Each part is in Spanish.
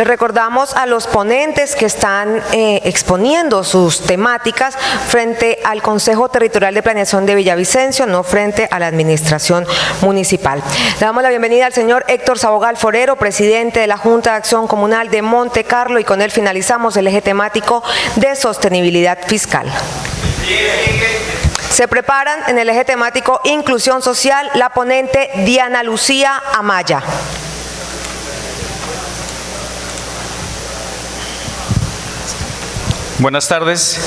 Les recordamos a los ponentes que están exponiendo sus temáticas frente al Consejo Territorial de Planeación de Villavicencio, no frente a la Administración Municipal. Le damos la bienvenida al señor Héctor Sabogal Forero, presidente de la Junta de Acción Comunal de Monte Carlo, y con él finalizamos el eje temático de sostenibilidad fiscal. Se preparan en el eje temático Inclusión Social la ponente Diana Lucía Amaya. Buenas tardes.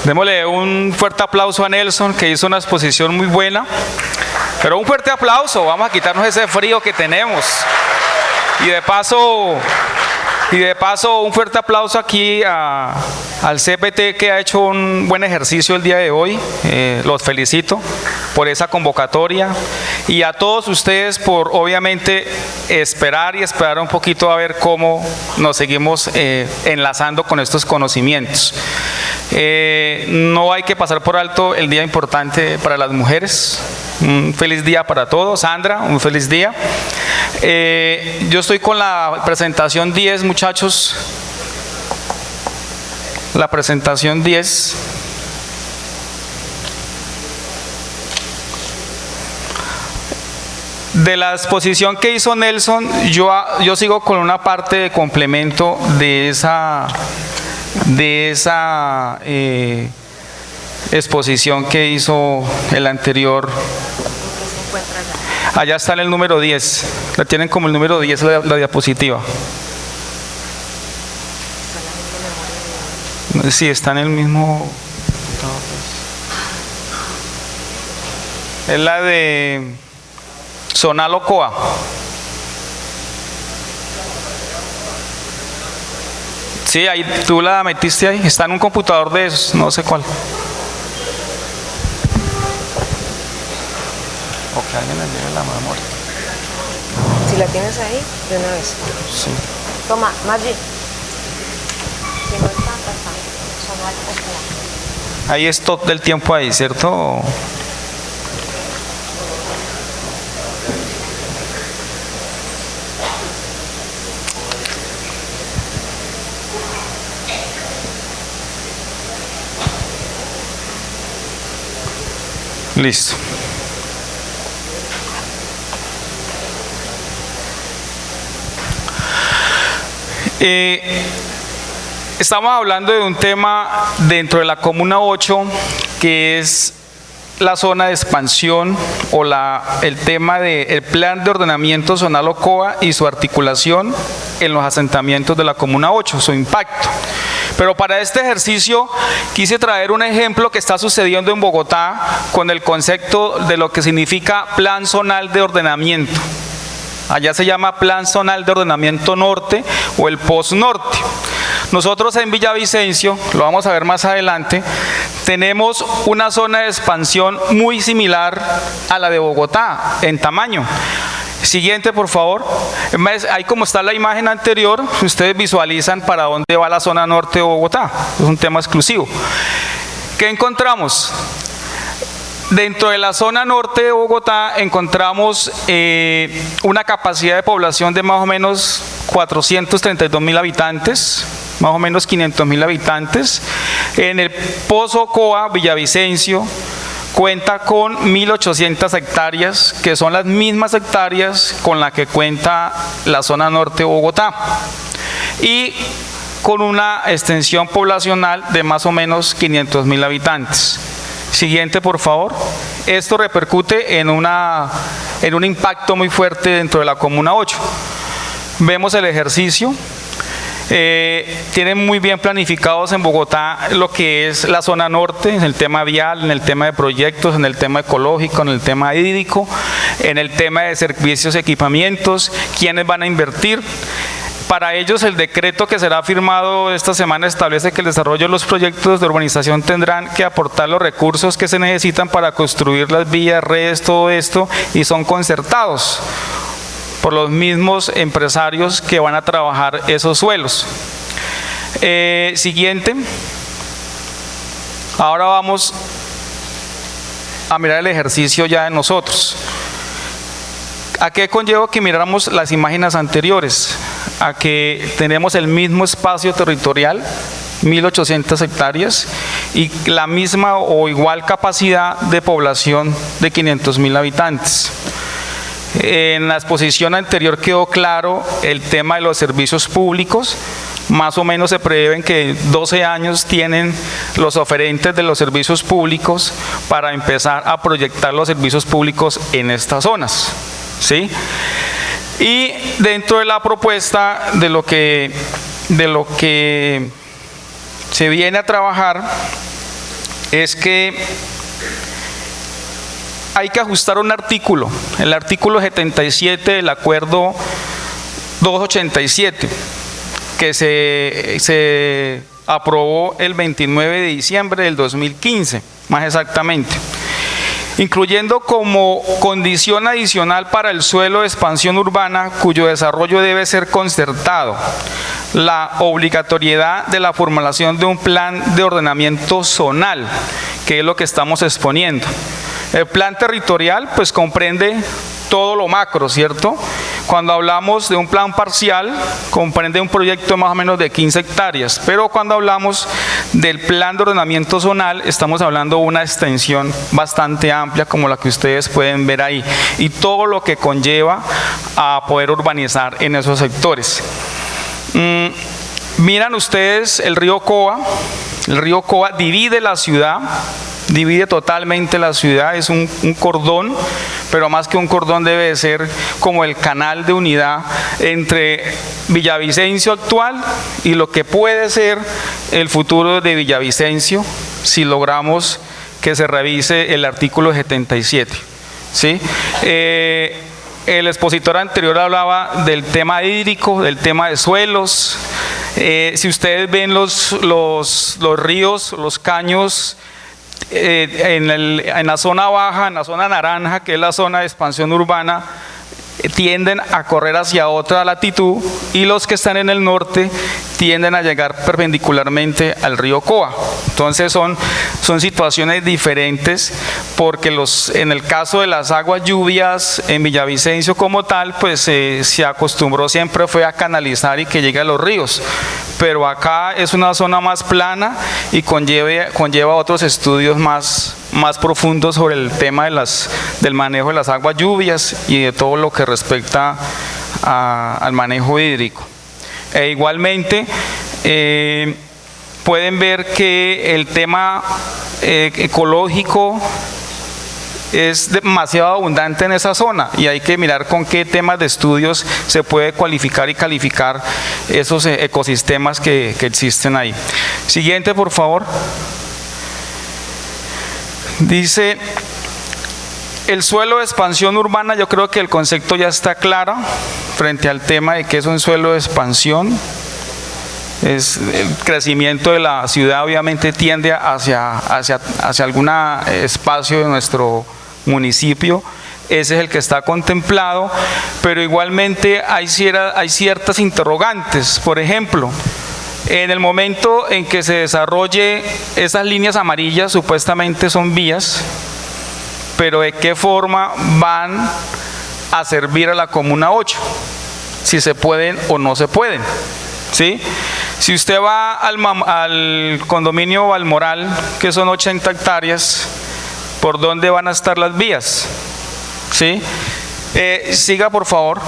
Démosle un fuerte aplauso a Nelson, que hizo una exposición muy buena. Pero un fuerte aplauso, vamos a quitarnos ese frío que tenemos. Y de paso un fuerte aplauso aquí al CPT, que ha hecho un buen ejercicio el día de hoy. Los felicito por esa convocatoria y a todos ustedes por obviamente esperar un poquito a ver cómo nos seguimos enlazando con estos conocimientos. No hay que pasar por alto el día importante para las mujeres. Un feliz día para todos. Sandra, un feliz día. Yo estoy con la presentación 10, muchachos. La presentación 10. De la exposición que hizo Nelson, yo sigo con una parte de complemento de esa exposición que hizo el anterior. Allá está en el número 10, la tienen como el número 10 la diapositiva. Sí, está en el mismo. Es la de Zonal Ocoa. Sí, ahí tú la metiste ahí, está en un computador de esos, no sé cuál. O que alguien le lleve la memoria. Si la tienes ahí, de una vez. Sí. Toma, Maggi. Si no está, Zonal Ocoa. Ahí es todo el tiempo ahí, ¿cierto? Listo. Estamos hablando de un tema dentro de la Comuna 8, que es la zona de expansión o el tema del plan de ordenamiento zonal Ocoa y su articulación en los asentamientos de la Comuna 8, su impacto. Pero para este ejercicio quise traer un ejemplo que está sucediendo en Bogotá con el concepto de lo que significa Plan Zonal de Ordenamiento. Allá se llama Plan Zonal de Ordenamiento Norte o el POS Norte. Nosotros en Villavicencio, lo vamos a ver más adelante, tenemos una zona de expansión muy similar a la de Bogotá en tamaño. Siguiente, por favor. Ahí como está la imagen anterior, ustedes visualizan para dónde va la zona norte de Bogotá. Es un tema exclusivo. ¿Qué encontramos? Dentro de la zona norte de Bogotá encontramos una capacidad de población de más o menos 432.000 habitantes, más o menos 500.000 habitantes. En el Pozo Ocoa, Villavicencio, cuenta con 1.800 hectáreas, que son las mismas hectáreas con las que cuenta la zona norte de Bogotá, y con una extensión poblacional de más o menos 500.000 habitantes. Siguiente, por favor. Esto repercute en un impacto muy fuerte dentro de la Comuna 8. Vemos el ejercicio. Tienen muy bien planificados en Bogotá lo que es la zona norte, en el tema vial, en el tema de proyectos, en el tema ecológico, en el tema hídrico, en el tema de servicios y equipamientos, quiénes van a invertir. Para ellos, el decreto que será firmado esta semana establece que el desarrollo de los proyectos de urbanización tendrán que aportar los recursos que se necesitan para construir las vías, redes, todo esto, y son concertados por los mismos empresarios que van a trabajar esos suelos. Siguiente. Ahora vamos a mirar el ejercicio ya de nosotros. ¿A qué conlleva que miráramos las imágenes anteriores? a que tenemos el mismo espacio territorial, 1.800 hectáreas, y la misma o igual capacidad de población de 500.000 habitantes. En la exposición anterior quedó claro el tema de los servicios públicos. Más o menos se prevén que 12 años tienen los oferentes de los servicios públicos para empezar a proyectar los servicios públicos en estas zonas, ¿sí? Y dentro de la propuesta de lo que se viene a trabajar es que hay que ajustar un artículo, el artículo 77 del acuerdo 287, que se aprobó el 29 de diciembre del 2015, más exactamente, incluyendo como condición adicional para el suelo de expansión urbana cuyo desarrollo debe ser concertado, la obligatoriedad de la formulación de un plan de ordenamiento zonal, que es lo que estamos exponiendo. El plan territorial pues comprende todo lo macro, ¿cierto? Cuando hablamos de un plan parcial, comprende un proyecto de más o menos de 15 hectáreas, pero cuando hablamos del plan de ordenamiento zonal, estamos hablando de una extensión bastante amplia, como la que ustedes pueden ver ahí, y todo lo que conlleva a poder urbanizar en esos sectores. Miran ustedes el río Coa. El río Coa divide la ciudad, divide totalmente la ciudad, es un cordón, pero más que un cordón debe de ser como el canal de unidad entre Villavicencio actual y lo que puede ser el futuro de Villavicencio si logramos que se revise el artículo 77, ¿sí? El expositor anterior hablaba del tema hídrico, del tema de suelos. Si ustedes ven los ríos, los caños, en la zona baja, en la zona naranja, que es la zona de expansión urbana, tienden a correr hacia otra latitud, y los que están en el norte tienden a llegar perpendicularmente al río Coa. Entonces son situaciones diferentes, porque en el caso de las aguas lluvias en Villavicencio como tal, pues se acostumbró siempre fue a canalizar y que llegue a los ríos, pero acá es una zona más plana y conlleva otros estudios más profundos sobre el tema del manejo de las aguas lluvias y de todo lo que respecta al manejo hídrico. E igualmente pueden ver que el tema ecológico es demasiado abundante en esa zona, y hay que mirar con qué temas de estudios se puede cualificar y calificar esos ecosistemas que existen ahí. Siguiente, por favor. Dice, el suelo de expansión urbana, yo creo que el concepto ya está claro frente al tema de qué es un suelo de expansión. Es el crecimiento de la ciudad, obviamente tiende hacia algún espacio de nuestro municipio. Ese es el que está contemplado, pero igualmente hay ciertas interrogantes. Por ejemplo, en el momento en que se desarrolle esas líneas amarillas, supuestamente son vías, pero ¿de qué forma van a servir a la Comuna 8? Si se pueden o no se pueden, ¿sí? Si usted va al condominio Balmoral, que son 80 hectáreas, ¿por dónde van a estar las vías? ¿Sí? Siga, por favor.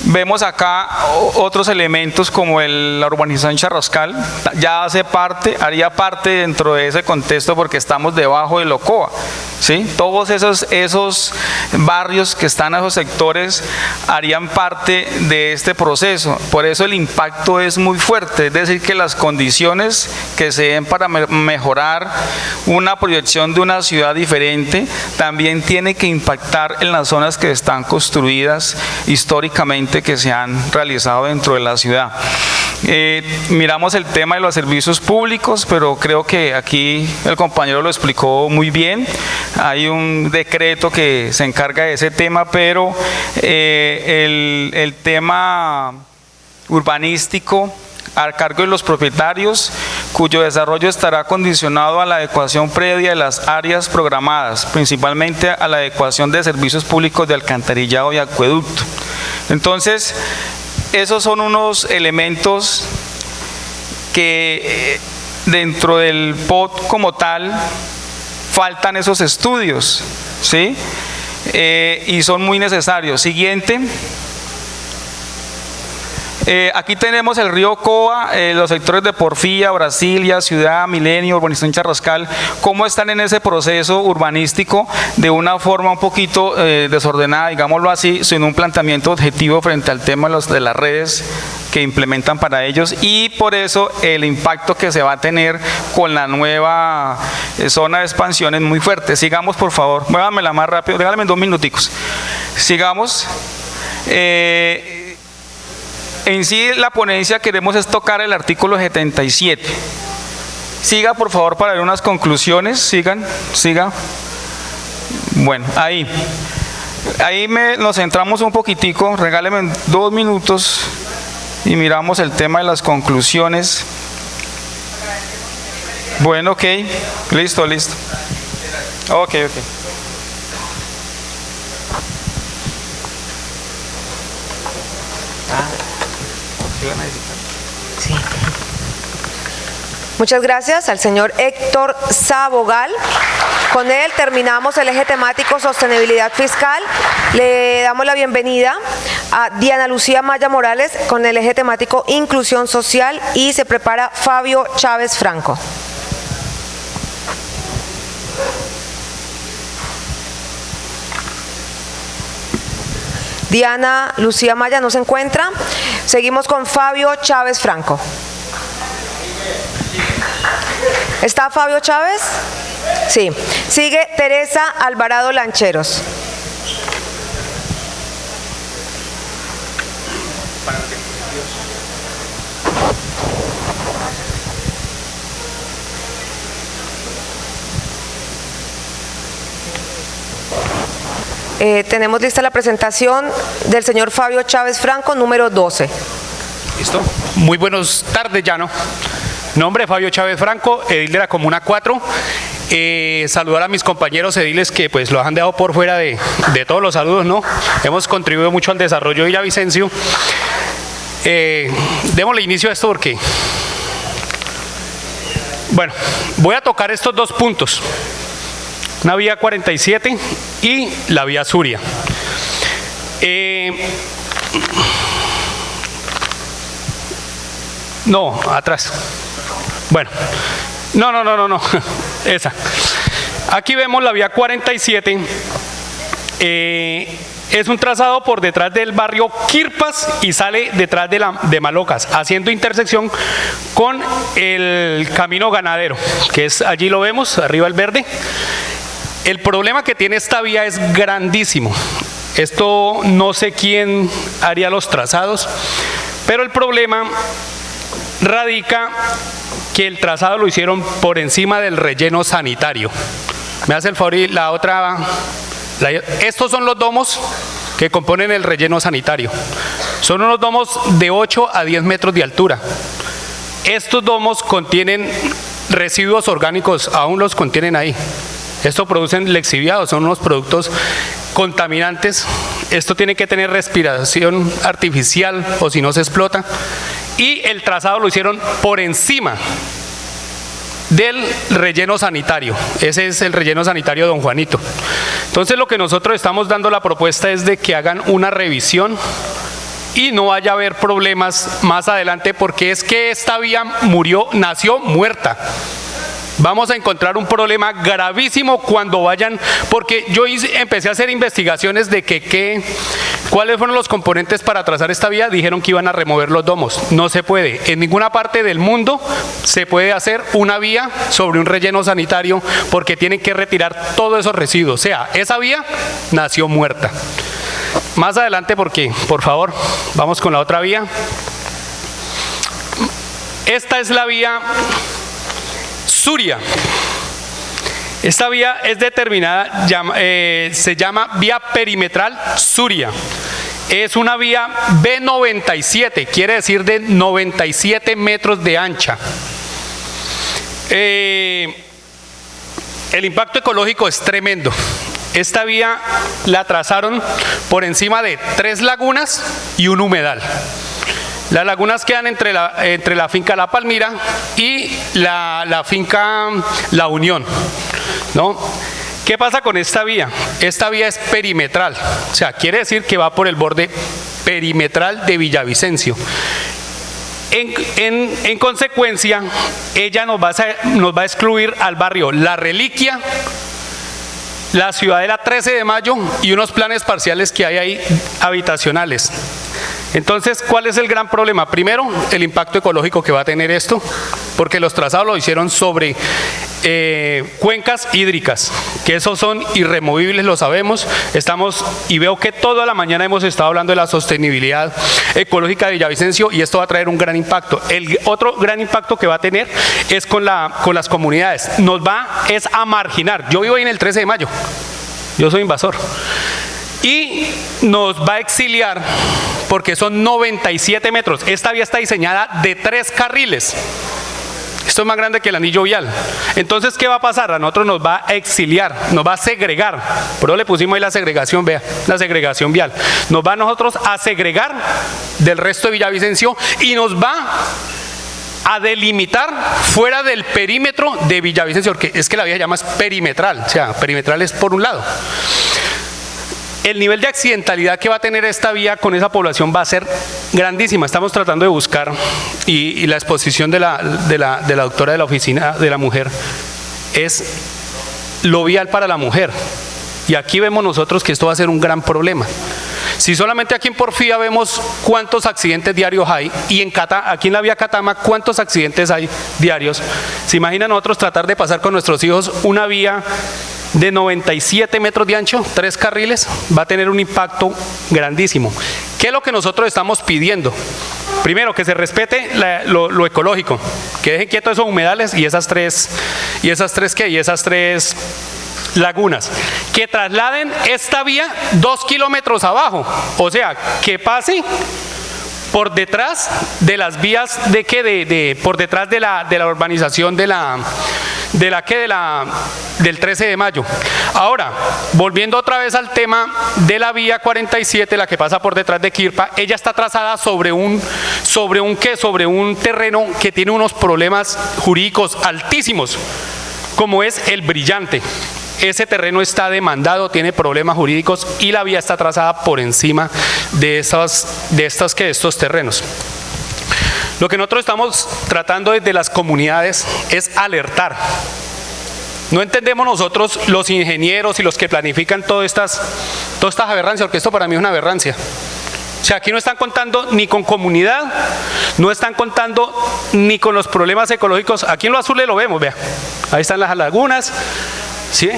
Vemos acá otros elementos como la urbanización Charrascal, ya haría parte dentro de ese contexto porque estamos debajo del Ocoa, ¿sí? Todos esos barrios que están en esos sectores harían parte de este proceso, por eso el impacto es muy fuerte, es decir, que las condiciones que se den para mejorar una proyección de una ciudad diferente también tiene que impactar en las zonas que están construidas históricamente, que se han realizado dentro de la ciudad. Miramos el tema de los servicios públicos, pero creo que aquí el compañero lo explicó muy bien. Hay un decreto que se encarga de ese tema, pero el tema urbanístico a cargo de los propietarios, cuyo desarrollo estará condicionado a la adecuación previa de las áreas programadas, principalmente a la adecuación de servicios públicos de alcantarillado y acueducto. Entonces, esos son unos elementos que dentro del POT como tal faltan esos estudios, ¿sí? Y son muy necesarios. Siguiente. Aquí tenemos el río Coa, los sectores de Porfía, Brasilia, Ciudad, Milenio, Urbanización Charrascal, cómo están en ese proceso urbanístico de una forma un poquito desordenada, digámoslo así, sin un planteamiento objetivo frente al tema de las redes que implementan para ellos, y por eso el impacto que se va a tener con la nueva zona de expansión es muy fuerte. Sigamos, por favor, muévanmela más rápido, regálenme 2 minuticos. Sigamos. En sí, la ponencia queremos es tocar el artículo 77. Siga, por favor, para ver unas conclusiones. Siga. Bueno, ahí nos centramos un poquitico. Regáleme 2 minutos y miramos el tema de las conclusiones. Bueno, ok. Listo. Ok. Sí. Muchas gracias al señor Héctor Sabogal. Con él terminamos el eje temático sostenibilidad fiscal. Le damos la bienvenida a Diana Lucía Maya Morales con el eje temático inclusión social, y se prepara Fabio Chávez Franco. Diana Lucía Maya no se encuentra. Seguimos con Fabio Chávez Franco. ¿Está Fabio Chávez? Sí. Sigue Teresa Alvarado Lancheros. Tenemos lista la presentación del señor Fabio Chávez Franco, número 12. ¿Listo? Muy buenas tardes, Llano. Nombre Fabio Chávez Franco, edil de la Comuna 4. Saludar a mis compañeros ediles que pues los han dejado por fuera de todos los saludos, ¿no? Hemos contribuido mucho al desarrollo de Villavicencio. Démosle inicio a esto porque, bueno, voy a tocar estos 2 puntos. Una vía 47 y la vía Suria. No, atrás. Bueno, no. Esa. Aquí vemos la vía 47. Es un trazado por detrás del barrio Quirpas y sale detrás de Malocas, haciendo intersección con el camino ganadero, que es, allí lo vemos, arriba el verde. El problema que tiene esta vía es grandísimo. Esto no sé quién haría los trazados, pero el problema radica que el trazado lo hicieron por encima del relleno sanitario. Me hace el favor y la otra. Estos son los domos que componen el relleno sanitario. Son unos domos de 8 a 10 metros de altura. Estos domos contienen residuos orgánicos, aún los contienen ahí. Esto producen lexiviados, son unos productos contaminantes. Esto tiene que tener respiración artificial o si no se explota. Y el trazado lo hicieron por encima del relleno sanitario. Ese es el relleno sanitario Don Juanito. Entonces lo que nosotros estamos dando la propuesta es de que hagan una revisión y no vaya a haber problemas más adelante, porque es que esta vía nació muerta. Vamos a encontrar un problema gravísimo cuando vayan, porque yo empecé a hacer investigaciones de cuáles fueron los componentes para trazar esta vía. Dijeron que iban a remover los domos. No se puede. En ninguna parte del mundo se puede hacer una vía sobre un relleno sanitario porque tienen que retirar todos esos residuos. O sea, esa vía nació muerta. Más adelante, porque, por favor, vamos con la otra vía. Esta es la vía Suria. Esta vía es determinada, se llama vía perimetral Suria. Es una vía B97, quiere decir de 97 metros de ancha. El impacto ecológico es tremendo. esta vía la trazaron por encima de 3 lagunas y un humedal. Las lagunas quedan entre la finca La Palmira y la finca La Unión, ¿no? ¿Qué pasa con esta vía? Esta vía es perimetral, o sea, quiere decir que va por el borde perimetral de Villavicencio. En consecuencia, ella nos va a excluir al barrio La Reliquia, la Ciudadela 13 de Mayo y unos planes parciales que hay ahí habitacionales. Entonces, ¿cuál es el gran problema? Primero, el impacto ecológico que va a tener esto, porque los trazados lo hicieron sobre cuencas hídricas, que esos son irremovibles, lo sabemos. Y veo que toda la mañana hemos estado hablando de la sostenibilidad ecológica de Villavicencio y esto va a traer un gran impacto. El otro gran impacto que va a tener es con las comunidades. Es a marginar. Yo vivo ahí en el 13 de mayo, yo soy invasor. Y nos va a exiliar porque son 97 metros. Esta vía está diseñada de 3 carriles. Esto es más grande que el anillo vial. Entonces, ¿qué va a pasar? A nosotros nos va a exiliar, nos va a segregar. Por eso le pusimos ahí la segregación, vea, la segregación vial. Nos va a nosotros a segregar del resto de Villavicencio y nos va a delimitar fuera del perímetro de Villavicencio, porque es que la vía se llama perimetral, o sea, perimetral es por un lado. El nivel de accidentalidad que va a tener esta vía con esa población va a ser grandísima. Estamos tratando de buscar, y la exposición de la doctora de la oficina de la mujer es lo vial para la mujer. Y aquí vemos nosotros que esto va a ser un gran problema. Si solamente aquí en Porfía vemos cuántos accidentes diarios hay, y aquí en la vía Catama cuántos accidentes hay diarios, ¿se imaginan nosotros tratar de pasar con nuestros hijos una vía de 97 metros de ancho, 3 carriles? Va a tener un impacto grandísimo. ¿Qué es lo que nosotros estamos pidiendo? Primero, que se respete lo ecológico, que dejen quietos esos humedales y esas tres lagunas, que trasladen esta vía 2 kilómetros abajo, o sea, que pase por detrás de las vías por detrás de la urbanización del 13 de mayo. Ahora, volviendo otra vez al tema de la vía 47, la que pasa por detrás de Quirpa, ella está trazada sobre un terreno que tiene unos problemas jurídicos altísimos, como es el Brillante. Ese terreno está demandado, tiene problemas jurídicos y la vía está trazada por encima de estos terrenos. Lo que nosotros estamos tratando desde las comunidades es alertar. No entendemos nosotros, los ingenieros y los que planifican todas estas aberrancias, porque esto para mí es una aberrancia. O sea, aquí no están contando ni con comunidad, no están contando ni con los problemas ecológicos. Aquí en lo azul lo vemos, vea. Ahí están las lagunas. ¿Sí?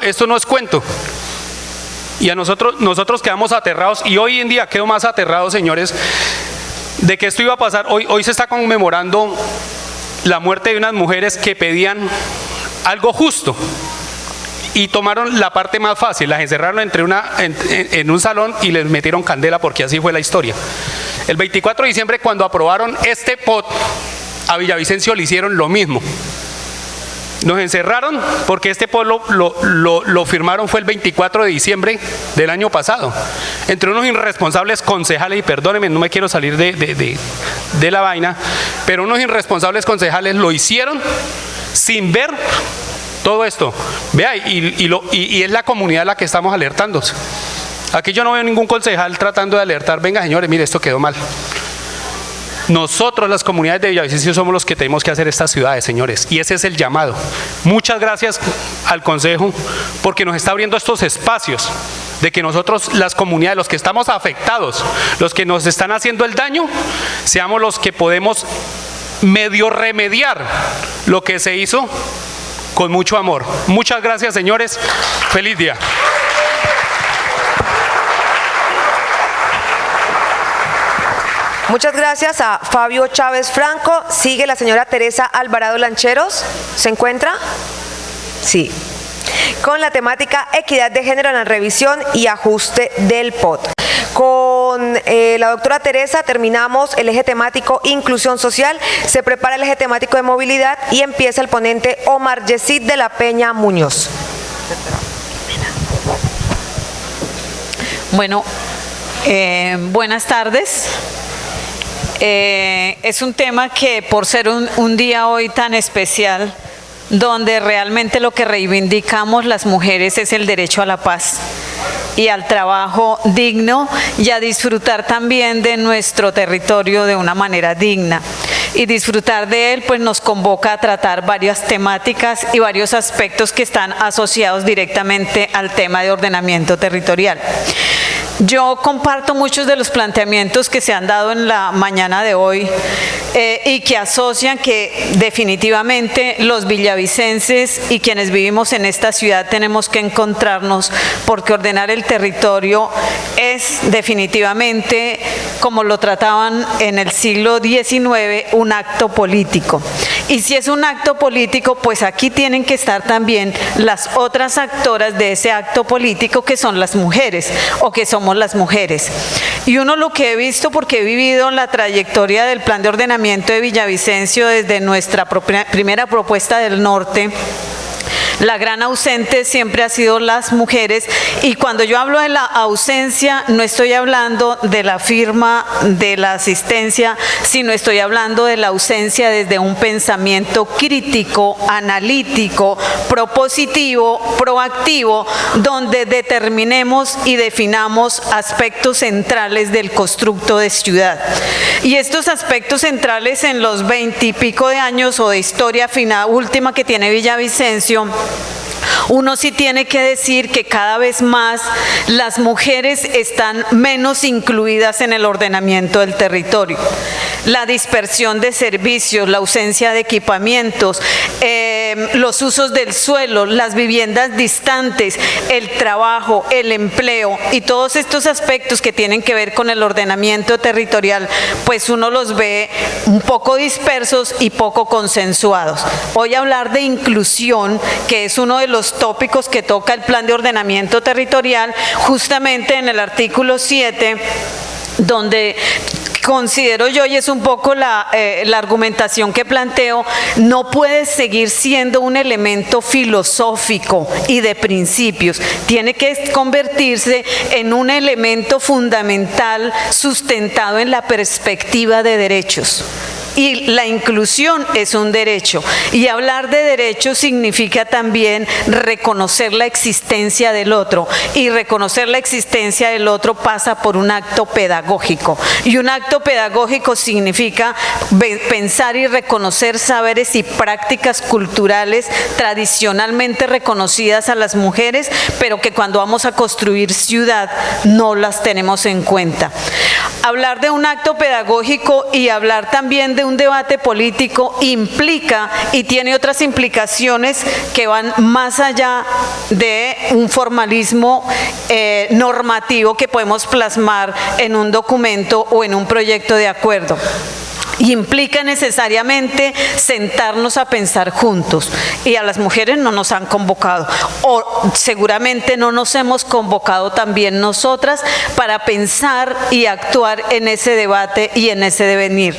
Esto no es cuento. Y a nosotros quedamos aterrados, y hoy en día quedo más aterrado, señores, de que esto iba a pasar. Hoy se está conmemorando la muerte de unas mujeres que pedían algo justo y tomaron la parte más fácil, las encerraron en un salón y les metieron candela, porque así fue la historia. El 24 de diciembre, cuando aprobaron este POT, a Villavicencio le hicieron lo mismo. Nos encerraron porque este pueblo lo firmaron, fue el 24 de diciembre del año pasado, entre unos irresponsables concejales, y perdónenme, no me quiero salir de la vaina, pero unos irresponsables concejales lo hicieron sin ver todo esto. Vea, y es la comunidad la que estamos alertando. Aquí yo no veo ningún concejal tratando de alertar, venga señores, mire, esto quedó mal. Nosotros, las comunidades de Villavicencio, somos los que tenemos que hacer estas ciudades, señores, y ese es el llamado. Muchas gracias al Consejo porque nos está abriendo estos espacios de que nosotros, las comunidades, los que estamos afectados, los que nos están haciendo el daño, seamos los que podemos medio remediar lo que se hizo con mucho amor. Muchas gracias, señores. Feliz día. Muchas gracias a Fabio Chávez Franco. Sigue la señora Teresa Alvarado Lancheros. ¿Se encuentra? Sí. Con la temática equidad de género en la revisión y ajuste del POT. Con la doctora Teresa terminamos el eje temático inclusión social, se prepara el eje temático de movilidad y empieza el ponente Omar Yesid de la Peña Muñoz. Bueno, buenas tardes. Es un tema que por ser un día hoy tan especial, donde realmente lo que reivindicamos las mujeres es el derecho a la paz y al trabajo digno y a disfrutar también de nuestro territorio de una manera digna. Y disfrutar de él pues nos convoca a tratar varias temáticas y varios aspectos que están asociados directamente al tema de ordenamiento territorial. Yo comparto muchos de los planteamientos que se han dado en la mañana de hoy y que asocian que definitivamente los villavicenses y quienes vivimos en esta ciudad tenemos que encontrarnos, porque ordenar el territorio es definitivamente, como lo trataban en el siglo XIX, un acto político. Y si es un acto político, pues aquí tienen que estar también las otras actoras de ese acto político, que son las mujeres, o que somos las mujeres. Y uno lo que he visto, porque he vivido la trayectoria del Plan de Ordenamiento de Villavicencio desde nuestra primera propuesta del norte, la gran ausente siempre ha sido las mujeres, y cuando yo hablo de la ausencia no estoy hablando de la firma de la asistencia, sino estoy hablando de la ausencia desde un pensamiento crítico, analítico, propositivo, proactivo, donde determinemos y definamos aspectos centrales del constructo de ciudad. Y estos aspectos centrales en los 20 y pico de años o de historia final, última que tiene Villavicencio, uno sí tiene que decir que cada vez más las mujeres están menos incluidas en el ordenamiento del territorio. La dispersión de servicios, la ausencia de equipamientos, los usos del suelo, las viviendas distantes, el trabajo, el empleo y todos estos aspectos que tienen que ver con el ordenamiento territorial, pues uno los ve un poco dispersos y poco consensuados. Hoy hablar de inclusión, que es uno de los tópicos que toca el Plan de Ordenamiento Territorial, justamente en el artículo 7, donde considero yo, y es un poco la argumentación que planteo, no puede seguir siendo un elemento filosófico y de principios, tiene que convertirse en un elemento fundamental sustentado en la perspectiva de derechos. Y la inclusión es un derecho, y hablar de derechos significa también reconocer la existencia del otro, y reconocer la existencia del otro pasa por un acto pedagógico, y un acto pedagógico significa pensar y reconocer saberes y prácticas culturales tradicionalmente reconocidas a las mujeres, pero que cuando vamos a construir ciudad no las tenemos en cuenta. Hablar de un acto pedagógico y hablar también de un debate político implica y tiene otras implicaciones que van más allá de un formalismo normativo que podemos plasmar en un documento o en un proyecto de acuerdo. Y implica necesariamente sentarnos a pensar juntos, y a las mujeres no nos han convocado, o seguramente no nos hemos convocado también nosotras para pensar y actuar en ese debate y en ese devenir.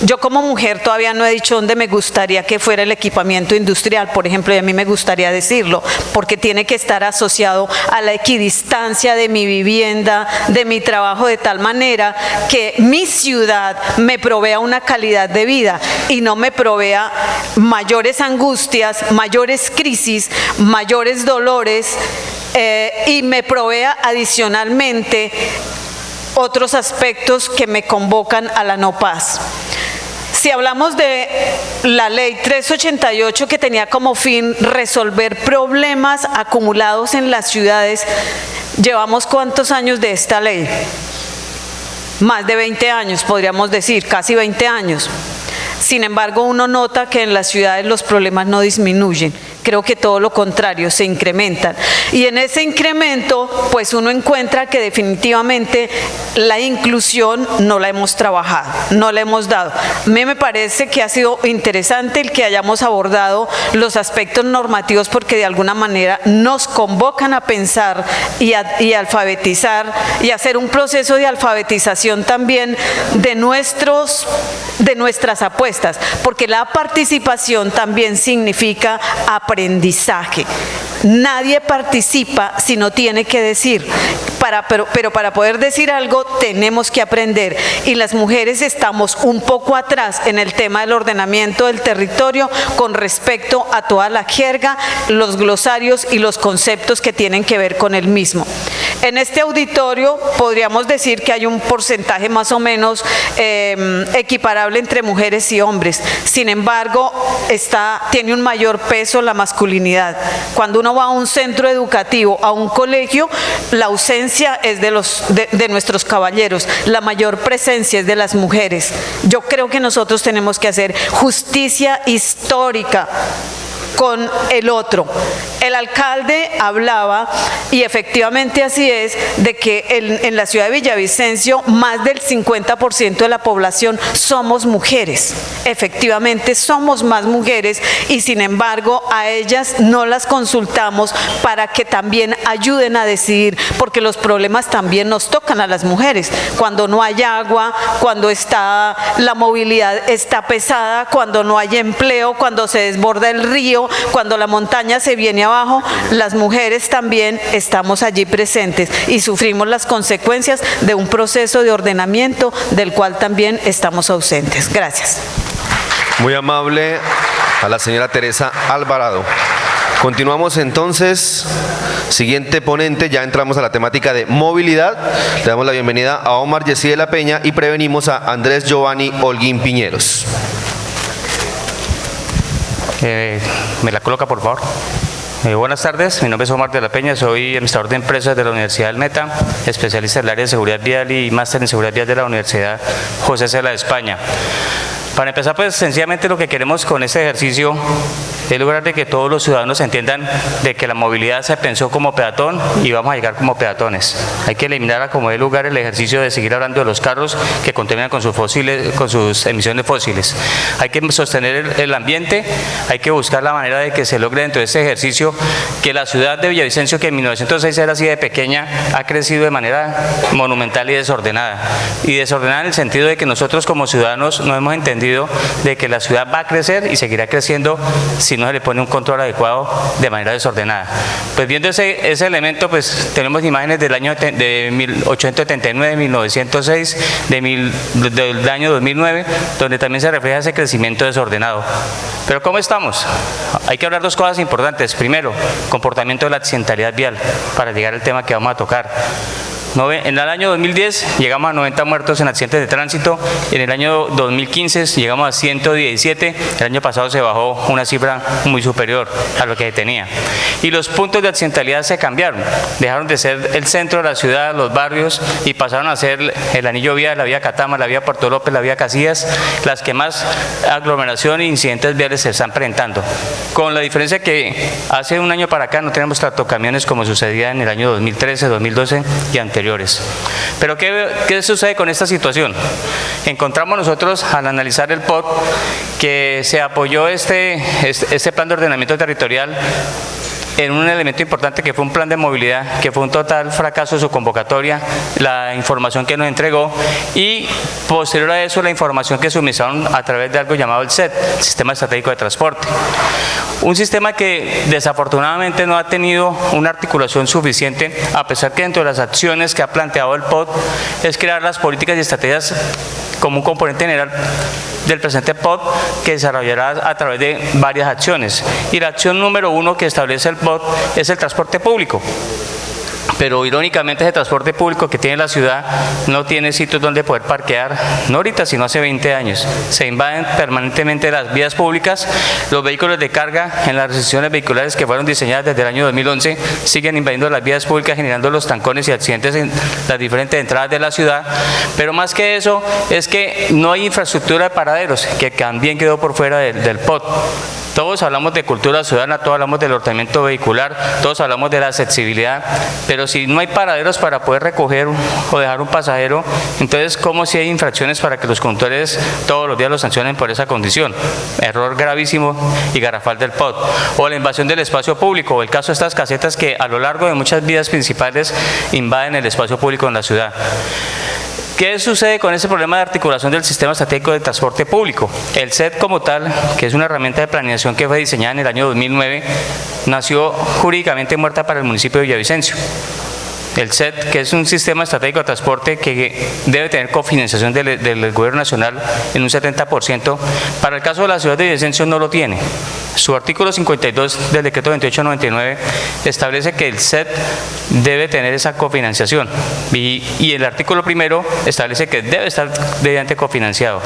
Yo como mujer todavía no he dicho dónde me gustaría que fuera el equipamiento industrial, por ejemplo, y a mí me gustaría decirlo, porque tiene que estar asociado a la equidistancia de mi vivienda, de mi trabajo, de tal manera que mi ciudad me provea una calidad de vida y no me provea mayores angustias, mayores crisis, mayores dolores, y me provea adicionalmente otros aspectos que me convocan a la no paz. Si hablamos de la ley 388, que tenía como fin resolver problemas acumulados en las ciudades, ¿llevamos cuántos años de esta ley? Más de 20 años, podríamos decir, casi 20 años. Sin embargo, uno nota que en las ciudades los problemas no disminuyen, creo que todo lo contrario, se incrementan. Y en ese incremento, pues uno encuentra que definitivamente la inclusión no la hemos trabajado, no la hemos dado. A mí me parece que ha sido interesante el que hayamos abordado los aspectos normativos, porque de alguna manera nos convocan a pensar y alfabetizar y hacer un proceso de alfabetización también de nuestras apuestas, porque la participación también significa aprender aprendizaje. Nadie participa si no tiene que decir. Pero para poder decir algo tenemos que aprender, y las mujeres estamos un poco atrás en el tema del ordenamiento del territorio con respecto a toda la jerga, los glosarios y los conceptos que tienen que ver con el mismo. En este auditorio podríamos decir que hay un porcentaje más o menos equiparable entre mujeres y hombres. Sin embargo, tiene un mayor peso la masculinidad. Cuando uno va a un centro educativo, a un colegio, la ausencia es de nuestros caballeros, la mayor presencia es de las mujeres. Yo creo que nosotros tenemos que hacer justicia histórica con el otro. El alcalde hablaba, y efectivamente así es, de que en la ciudad de Villavicencio más del 50% de la población somos mujeres. Efectivamente somos más mujeres, y sin embargo a ellas no las consultamos para que también ayuden a decidir, porque los problemas también nos tocan a las mujeres. Cuando no hay agua, cuando la movilidad está pesada, cuando no hay empleo, cuando se desborda el río, cuando la montaña se viene abajo, las mujeres también estamos allí presentes y sufrimos las consecuencias de un proceso de ordenamiento del cual también estamos ausentes. Gracias. Muy amable a la señora Teresa Alvarado. Continuamos entonces. Siguiente ponente, ya entramos a la temática de movilidad. Le damos la bienvenida a Omar Yesí de la Peña y prevenimos a Andrés Giovanni Holguín Piñeros. Me la coloca, por favor. Buenas tardes, mi nombre es Omar de la Peña, soy administrador de empresas de la Universidad del Meta, especialista en el área de seguridad vial y máster en seguridad vial de la Universidad José Cela de España. Para empezar, pues sencillamente lo que queremos con este ejercicio es lograr de que todos los ciudadanos entiendan de que la movilidad se pensó como peatón y vamos a llegar como peatones. Hay que eliminar a como dé lugar el ejercicio de seguir hablando de los carros que contaminan con sus emisiones fósiles. Hay que sostener el ambiente, hay que buscar la manera de que se logre dentro de este ejercicio que la ciudad de Villavicencio, que en 1906 era así de pequeña, ha crecido de manera monumental y desordenada. Y desordenada en el sentido de que nosotros como ciudadanos no hemos entendido de que la ciudad va a crecer y seguirá creciendo si no se le pone un control adecuado de manera desordenada. Pues viendo ese elemento, pues tenemos imágenes del año de 1879, 1906, del año 2009, donde también se refleja ese crecimiento desordenado. Pero ¿cómo estamos? Hay que hablar dos cosas importantes. Primero, comportamiento de la accidentalidad vial, para llegar al tema que vamos a tocar. En el año 2010 llegamos a 90 muertos en accidentes de tránsito, en el año 2015 llegamos a 117, el año pasado se bajó una cifra muy superior a lo que se tenía. Y los puntos de accidentalidad se cambiaron, dejaron de ser el centro de la ciudad, los barrios, y pasaron a ser el anillo vial, la vía Catama, la vía Puerto López, la vía Casillas, las que más aglomeración e incidentes viales se están presentando. Con la diferencia que hace un año para acá no tenemos tractocamiones como sucedía en el año 2013, 2012 y anterior. Pero ¿qué sucede con esta situación? Encontramos nosotros al analizar el POT que se apoyó este plan de ordenamiento territorial en un elemento importante que fue un plan de movilidad, que fue un total fracaso su convocatoria, la información que nos entregó y posterior a eso la información que suministraron a través de algo llamado el SET, Sistema Estratégico de Transporte. Un sistema que desafortunadamente no ha tenido una articulación suficiente, a pesar que dentro de las acciones que ha planteado el POT es crear las políticas y estrategias como un componente general del presente POT que desarrollará a través de varias acciones. Y la acción número 1 que establece el POT es el transporte público. Pero irónicamente ese transporte público que tiene la ciudad no tiene sitios donde poder parquear, no ahorita, sino hace 20 años. Se invaden permanentemente las vías públicas, los vehículos de carga en las restricciones vehiculares que fueron diseñadas desde el año 2011 siguen invadiendo las vías públicas, generando los trancones y accidentes en las diferentes entradas de la ciudad. Pero más que eso es que no hay infraestructura de paraderos, que también quedó por fuera del POT. Todos hablamos de cultura ciudadana, todos hablamos del ordenamiento vehicular, todos hablamos de la accesibilidad, pero si no hay paraderos para poder recoger o dejar un pasajero, entonces ¿cómo si hay infracciones para que los conductores todos los días los sancionen por esa condición? Error gravísimo y garrafal del POT. O la invasión del espacio público, o el caso de estas casetas que a lo largo de muchas vías principales invaden el espacio público en la ciudad. ¿Qué sucede con ese problema de articulación del sistema estratégico de transporte público? El SET como tal, que es una herramienta de planeación que fue diseñada en el año 2009, nació jurídicamente muerta para el municipio de Villavicencio. El SET, que es un sistema estratégico de transporte que debe tener cofinanciación del gobierno nacional en un 70%, para el caso de la ciudad de Villavicencio no lo tiene. Su artículo 52 del decreto 2899 establece que el SET debe tener esa cofinanciación y el artículo primero establece que debe estar debidamente cofinanciado.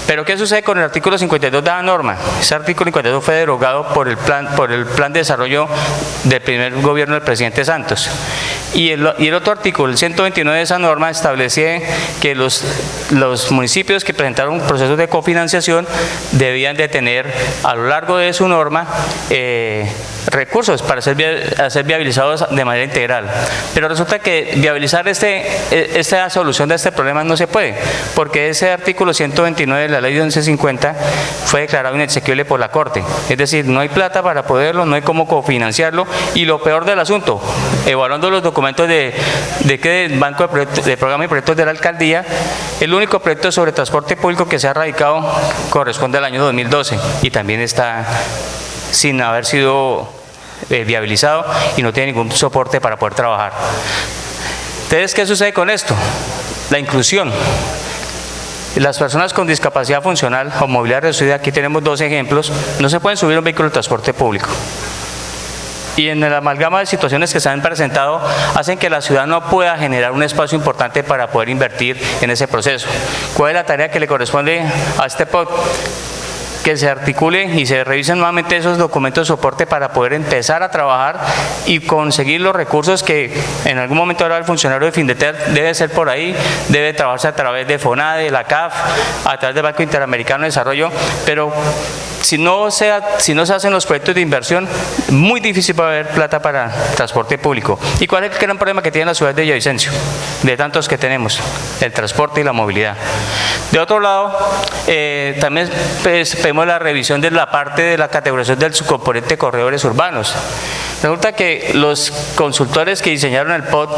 Pero ¿qué sucede con el artículo 52 de la norma? Ese artículo 52 fue derogado por el plan de desarrollo del primer gobierno del presidente Santos. Y el otro artículo, el 129 de esa norma, establece que los municipios que presentaron procesos de cofinanciación debían de tener a lo largo de su norma recursos para ser viabilizados de manera integral. Pero resulta que viabilizar esta solución de este problema no se puede, porque ese artículo 129 de la ley 1150 fue declarado inexequible por la Corte. Es decir, no hay plata para poderlo, no hay cómo cofinanciarlo, y lo peor del asunto, evaluando los documentos del Banco de Programas y Proyectos de la Alcaldía, el único proyecto sobre transporte público que se ha radicado corresponde al año 2012 y también está sin haber sido viabilizado y no tiene ningún soporte para poder trabajar. Entonces, ¿qué sucede con esto? La inclusión. Las personas con discapacidad funcional o movilidad reducida, aquí tenemos dos ejemplos, no se pueden subir a un vehículo de transporte público. Y en la amalgama de situaciones que se han presentado hacen que la ciudad no pueda generar un espacio importante para poder invertir en ese proceso. ¿Cuál es la tarea que le corresponde a este POT? Que se articule y se revisen nuevamente esos documentos de soporte para poder empezar a trabajar y conseguir los recursos que en algún momento ahora el funcionario de Findeter debe ser por ahí, debe trabajarse a través de FONADE, la CAF, a través del Banco Interamericano de Desarrollo, pero si no se hacen los proyectos de inversión, muy difícil va a haber plata para transporte público. ¿Y cuál es el gran problema que tiene la ciudad de Villavicencio? De tantos que tenemos, el transporte y la movilidad. De otro lado, también vemos la revisión de la parte de la categorización del subcomponente corredores urbanos. Resulta que los consultores que diseñaron el POT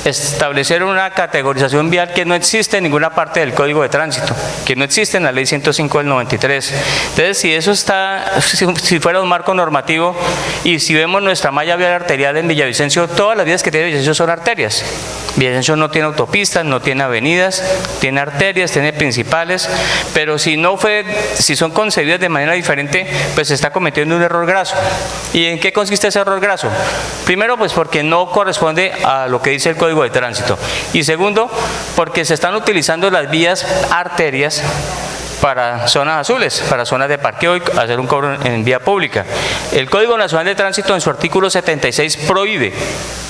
establecieron una categorización vial que no existe en ninguna parte del Código de Tránsito, que no existe en la Ley 105 del 93. Entonces, si eso si fuera un marco normativo y si vemos nuestra malla vial arterial en Villavicencio, todas las vías que tiene Villavicencio son arterias. Villavicencio no tiene autopistas, no tiene avenidas, tiene arterias, tiene principales, pero si son concebidas de manera diferente, pues se está cometiendo un error graso. ¿Y en qué consiste ese error graso? Primero, pues porque no corresponde a lo que dice el Código de Tránsito. Y segundo, porque se están utilizando las vías arterias para zonas azules, para zonas de parqueo y hacer un cobro en vía pública. El Código Nacional de Tránsito en su artículo 76 prohíbe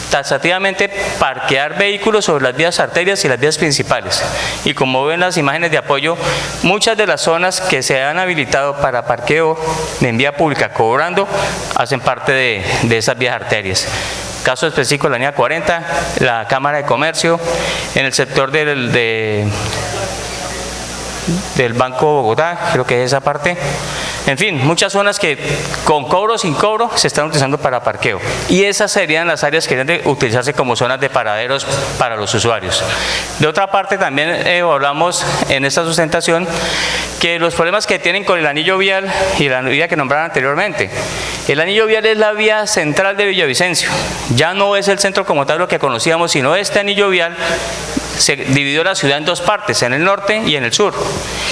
taxativamente parquear vehículos sobre las vías arterias y las vías principales. Y como ven las imágenes de apoyo, muchas de las zonas que se han habilitado para parqueo en vía pública cobrando hacen parte de esas vías arterias. Caso específico, la línea 40, la Cámara de Comercio, en el sector del Banco Bogotá, creo que es esa parte. En fin, muchas zonas que con cobro o sin cobro se están utilizando para parqueo. Y esas serían las áreas que deben de utilizarse como zonas de paraderos para los usuarios. De otra parte, también hablamos en esta sustentación que los problemas que tienen con el anillo vial y la vía que nombraron anteriormente. El anillo vial es la vía central de Villavicencio. Ya no es el centro como tal lo que conocíamos, sino este anillo vial se dividió la ciudad en dos partes, en el norte y en el sur.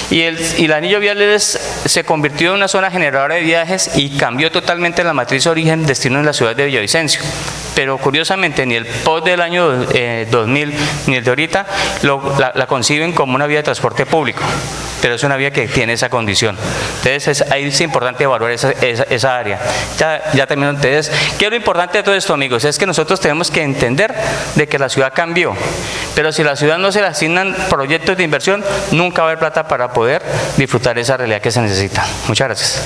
Y el anillo vial se convirtió en una zona generadora de viajes y cambió totalmente la matriz origen-destino en la ciudad de Villavicencio. Pero curiosamente ni el POT del año 2000 ni el de ahorita la conciben como una vía de transporte público, pero es una vía que tiene esa condición. Entonces ahí es importante evaluar esa área. Ya termino. Entonces, ¿qué es lo importante de todo esto, amigos? Es que nosotros tenemos que entender de que la ciudad cambió, pero si la ciudad no se le asignan proyectos de inversión, nunca va a haber plata para poder disfrutar esa realidad que se necesita. Muchas gracias.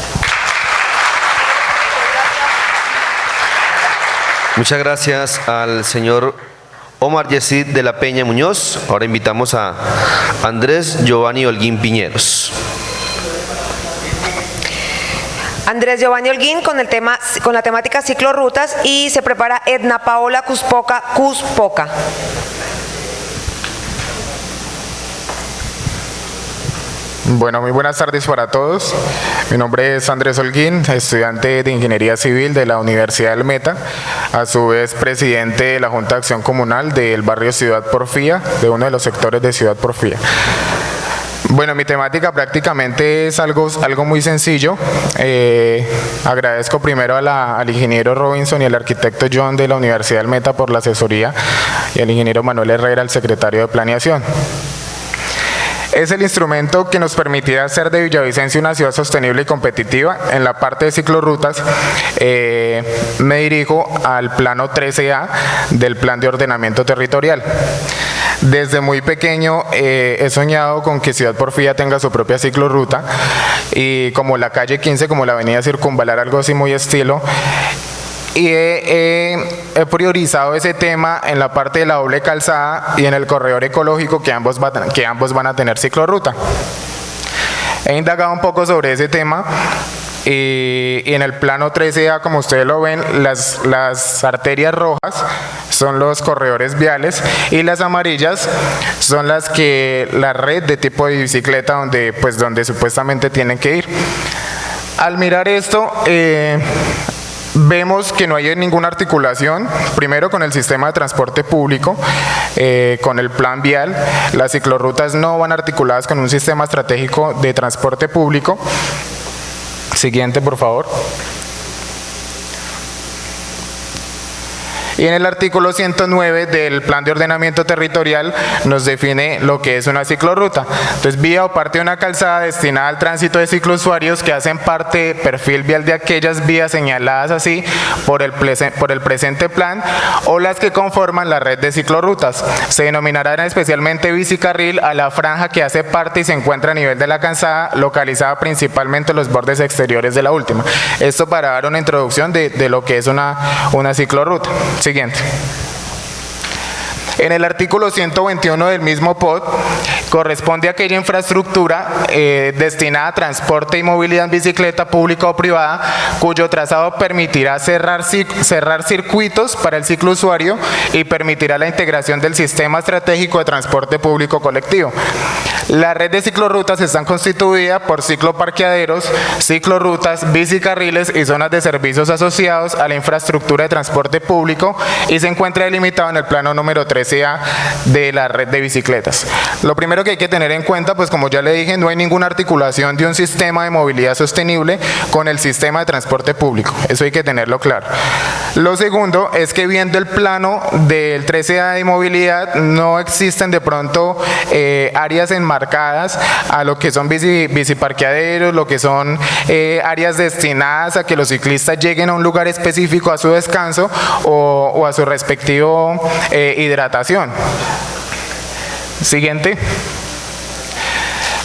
Muchas gracias al señor Omar Yesid de la Peña Muñoz. Ahora invitamos a Andrés Giovanni Holguín Piñeros. Andrés Giovanni Holguín con la temática ciclorrutas, y se prepara Edna Paola Cuspoca. Bueno, muy buenas tardes para todos. Mi nombre es Andrés Holguín, estudiante de Ingeniería Civil de la Universidad del Meta, a su vez presidente de la Junta de Acción Comunal del barrio Ciudad Porfía, de uno de los sectores de Ciudad Porfía. Bueno, mi temática prácticamente es algo muy sencillo. Agradezco primero al ingeniero Robinson y al arquitecto John de la Universidad del Meta por la asesoría y al ingeniero Manuel Herrera, el secretario de Planeación. Es el instrumento que nos permitirá hacer de Villavicencio una ciudad sostenible y competitiva. En la parte de ciclorrutas me dirijo al plano 13A del Plan de Ordenamiento Territorial. Desde muy pequeño he soñado con que Ciudad Porfía tenga su propia ciclorruta y como la calle 15, como la avenida Circunvalar, algo así muy estilo. Y he priorizado ese tema en la parte de la doble calzada y en el corredor ecológico que ambos van a tener ciclorruta. He indagado un poco sobre ese tema y en el plano 13A, como ustedes lo ven, las arterias rojas son los corredores viales y las amarillas son la red de tipo de bicicleta donde supuestamente tienen que ir. Al mirar esto, vemos que no hay ninguna articulación, primero con el sistema de transporte público, con el plan vial. Las ciclorrutas no van articuladas con un sistema estratégico de transporte público. Siguiente, por favor. Y en el artículo 109 del Plan de Ordenamiento Territorial nos define lo que es una ciclorruta. Entonces, vía o parte de una calzada destinada al tránsito de ciclousuarios que hacen parte perfil vial de aquellas vías señaladas así por el presente plan o las que conforman la red de ciclorrutas. Se denominarán especialmente bicicarril a la franja que hace parte y se encuentra a nivel de la calzada, localizada principalmente en los bordes exteriores de la última. Esto para dar una introducción de lo que es una ciclorruta. Siguiente. En el artículo 121 del mismo POT corresponde a aquella infraestructura destinada a transporte y movilidad en bicicleta pública o privada cuyo trazado permitirá cerrar circuitos para el ciclousuario y permitirá la integración del sistema estratégico de transporte público colectivo. La red de ciclorrutas están constituida por cicloparqueaderos, ciclorrutas, bicicarriles y zonas de servicios asociados a la infraestructura de transporte público y se encuentra delimitado en el plano número 13A de la red de bicicletas. Lo primero que hay que tener en cuenta, pues como ya le dije, no hay ninguna articulación de un sistema de movilidad sostenible con el sistema de transporte público. Eso hay que tenerlo claro. Lo segundo es que viendo el plano del 13A de movilidad, no existen de pronto áreas enmarcadas a lo que son biciparqueaderos, lo que son áreas destinadas a que los ciclistas lleguen a un lugar específico a su descanso o a su respectivo hidratación. Siguiente.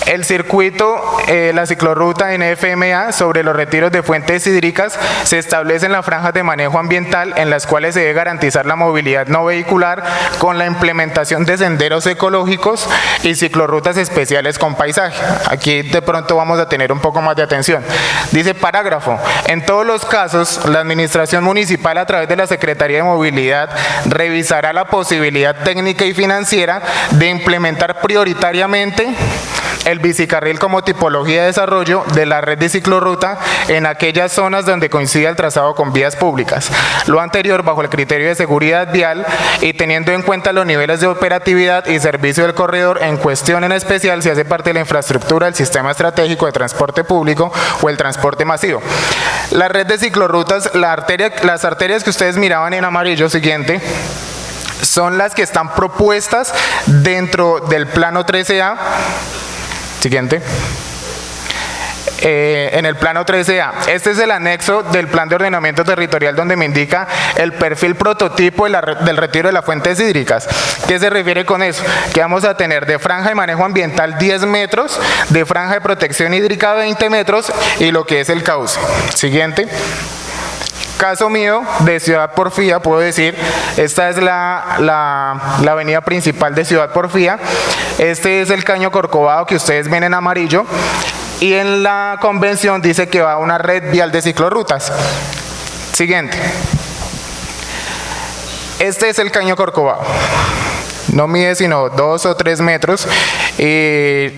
El circuito, la ciclorruta en FMA sobre los retiros de fuentes hídricas se establecen las franjas de manejo ambiental en las cuales se debe garantizar la movilidad no vehicular con la implementación de senderos ecológicos y ciclorrutas especiales con paisaje. Aquí de pronto vamos a tener un poco más de atención. Dice parágrafo, en todos los casos la administración municipal a través de la Secretaría de Movilidad revisará la posibilidad técnica y financiera de implementar prioritariamente el bicicarril como tipología de desarrollo de la red de ciclorruta en aquellas zonas donde coincida el trazado con vías públicas. Lo anterior bajo el criterio de seguridad vial y teniendo en cuenta los niveles de operatividad y servicio del corredor en cuestión, en especial si hace parte de la infraestructura del sistema estratégico de transporte público o el transporte masivo. La red de ciclorrutas, las arterias que ustedes miraban en amarillo, siguiente, son las que están propuestas dentro del plano 13A. Siguiente. En el plano 13A. Este es el anexo del Plan de Ordenamiento Territorial donde me indica el perfil prototipo del retiro de las fuentes hídricas. ¿Qué se refiere con eso? Que vamos a tener de franja de manejo ambiental 10 metros, de franja de protección hídrica 20 metros y lo que es el cauce. Siguiente. Caso mío de Ciudad Porfía, puedo decir, esta es la avenida principal de Ciudad Porfía, este es el caño Corcovado que ustedes ven en amarillo y en la convención dice que va a una red vial de ciclorrutas. Siguiente. Este es el caño Corcovado. no mide sino 2 o 3 metros.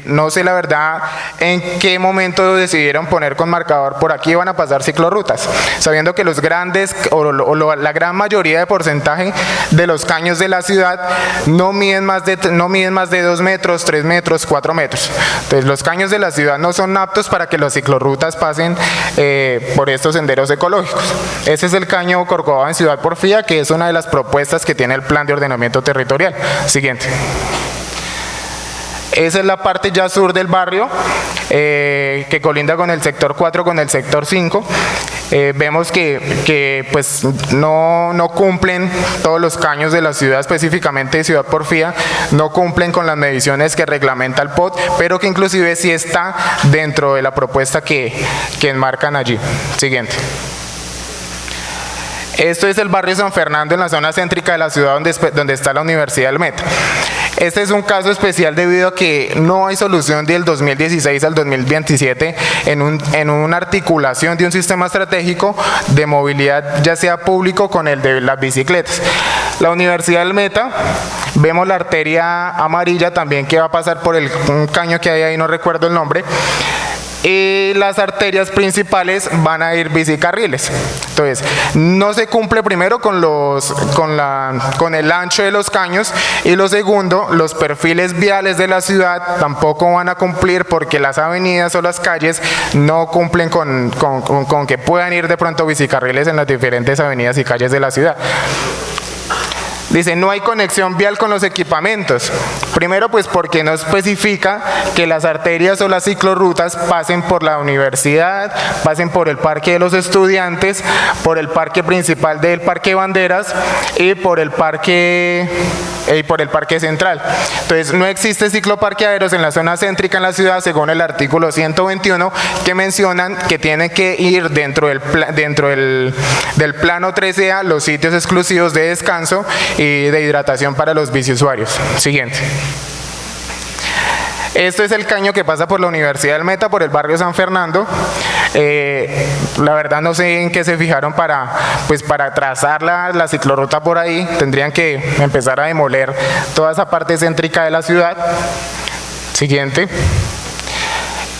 No sé la verdad en qué momento decidieron poner con marcador por aquí van a pasar ciclorrutas, sabiendo que los grandes la gran mayoría de porcentaje de los caños de la ciudad no miden más de 2 metros, 3 metros, 4 metros. Entonces los caños de la ciudad no son aptos para que las ciclorrutas pasen por estos senderos ecológicos. Ese es el caño Corcovado en Ciudad Porfía, que es una de las propuestas que tiene el Plan de Ordenamiento Territorial. Siguiente. Esa es la parte ya sur del barrio, que colinda con el sector 4, con el sector 5. Vemos que pues no cumplen todos los caños de la ciudad, específicamente de Ciudad Porfía, no cumplen con las mediciones que reglamenta el POT, pero que inclusive sí está dentro de la propuesta que enmarcan allí. Siguiente. Esto es el barrio San Fernando, en la zona céntrica de la ciudad donde está la Universidad del Meta. Este es un caso especial debido a que no hay solución del 2016 al 2027 en una articulación de un sistema estratégico de movilidad, ya sea público con el de las bicicletas. La Universidad del Meta, vemos la arteria amarilla también que va a pasar por un caño que hay ahí, no recuerdo el nombre. Y las arterias principales van a ir bicicarriles. Entonces, no se cumple primero con el ancho de los caños, y lo segundo, los perfiles viales de la ciudad tampoco van a cumplir, porque las avenidas o las calles no cumplen con que puedan ir de pronto bicicarriles en las diferentes avenidas y calles de la ciudad. Dice, no hay conexión vial con los equipamientos. Primero, pues porque no especifica que las arterias o las ciclorrutas pasen por la universidad, pasen por el parque de los estudiantes, por el parque principal del Parque Banderas y por el parque central. Entonces, no existe cicloparqueaderos en la zona céntrica en la ciudad, según el artículo 121, que mencionan que tienen que ir dentro del plano 13A los sitios exclusivos de descanso y de hidratación para los biciusuarios. Siguiente. Este es el caño que pasa por la Universidad del Meta, por el barrio San Fernando. La verdad no sé en qué se fijaron para trazar la ciclorruta por ahí. Tendrían que empezar a demoler toda esa parte céntrica de la ciudad. Siguiente.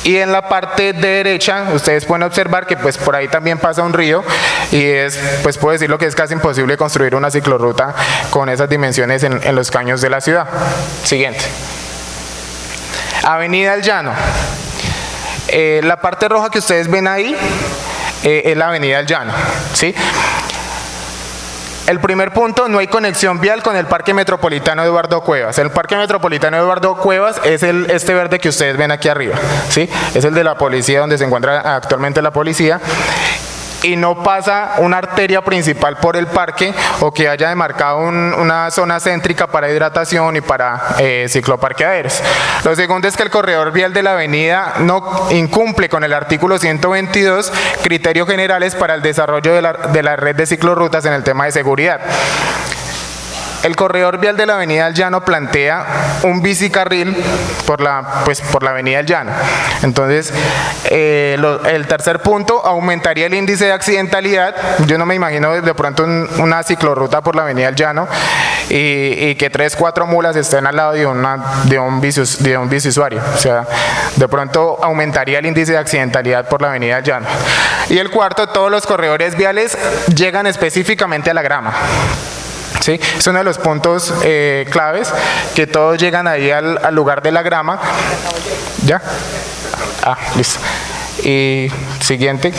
Y en la parte de derecha ustedes pueden observar que pues por ahí también pasa un río, y pues puedo decirlo que es casi imposible construir una ciclorruta con esas dimensiones en los caños de la ciudad. Siguiente. Avenida El Llano. La parte roja que ustedes ven ahí es la Avenida El Llano, ¿sí? El primer punto, no hay conexión vial con el Parque Metropolitano Eduardo Cuevas. El Parque Metropolitano Eduardo Cuevas es este verde que ustedes ven aquí arriba, ¿sí? Es el de la policía, donde se encuentra actualmente la policía. Y no pasa una arteria principal por el parque, o que haya demarcado una zona céntrica para hidratación y para cicloparqueaderos. Lo segundo es que el corredor vial de la avenida no incumple con el artículo 122, criterios generales para el desarrollo de la red de ciclorrutas en el tema de seguridad. El corredor vial de la Avenida El Llano plantea un bicicarril por la Avenida El Llano. Entonces, el tercer punto, aumentaría el índice de accidentalidad. Yo no me imagino de pronto una ciclorruta por la Avenida El Llano y que 3, 4 mulas estén al lado de un biciusuario. O sea, de pronto aumentaría el índice de accidentalidad por la Avenida El Llano. Y el cuarto, todos los corredores viales llegan específicamente a la grama. ¿Sí? Es uno de los puntos claves, que todos llegan ahí al lugar de la grama. ¿Ya? Listo. Y siguiente.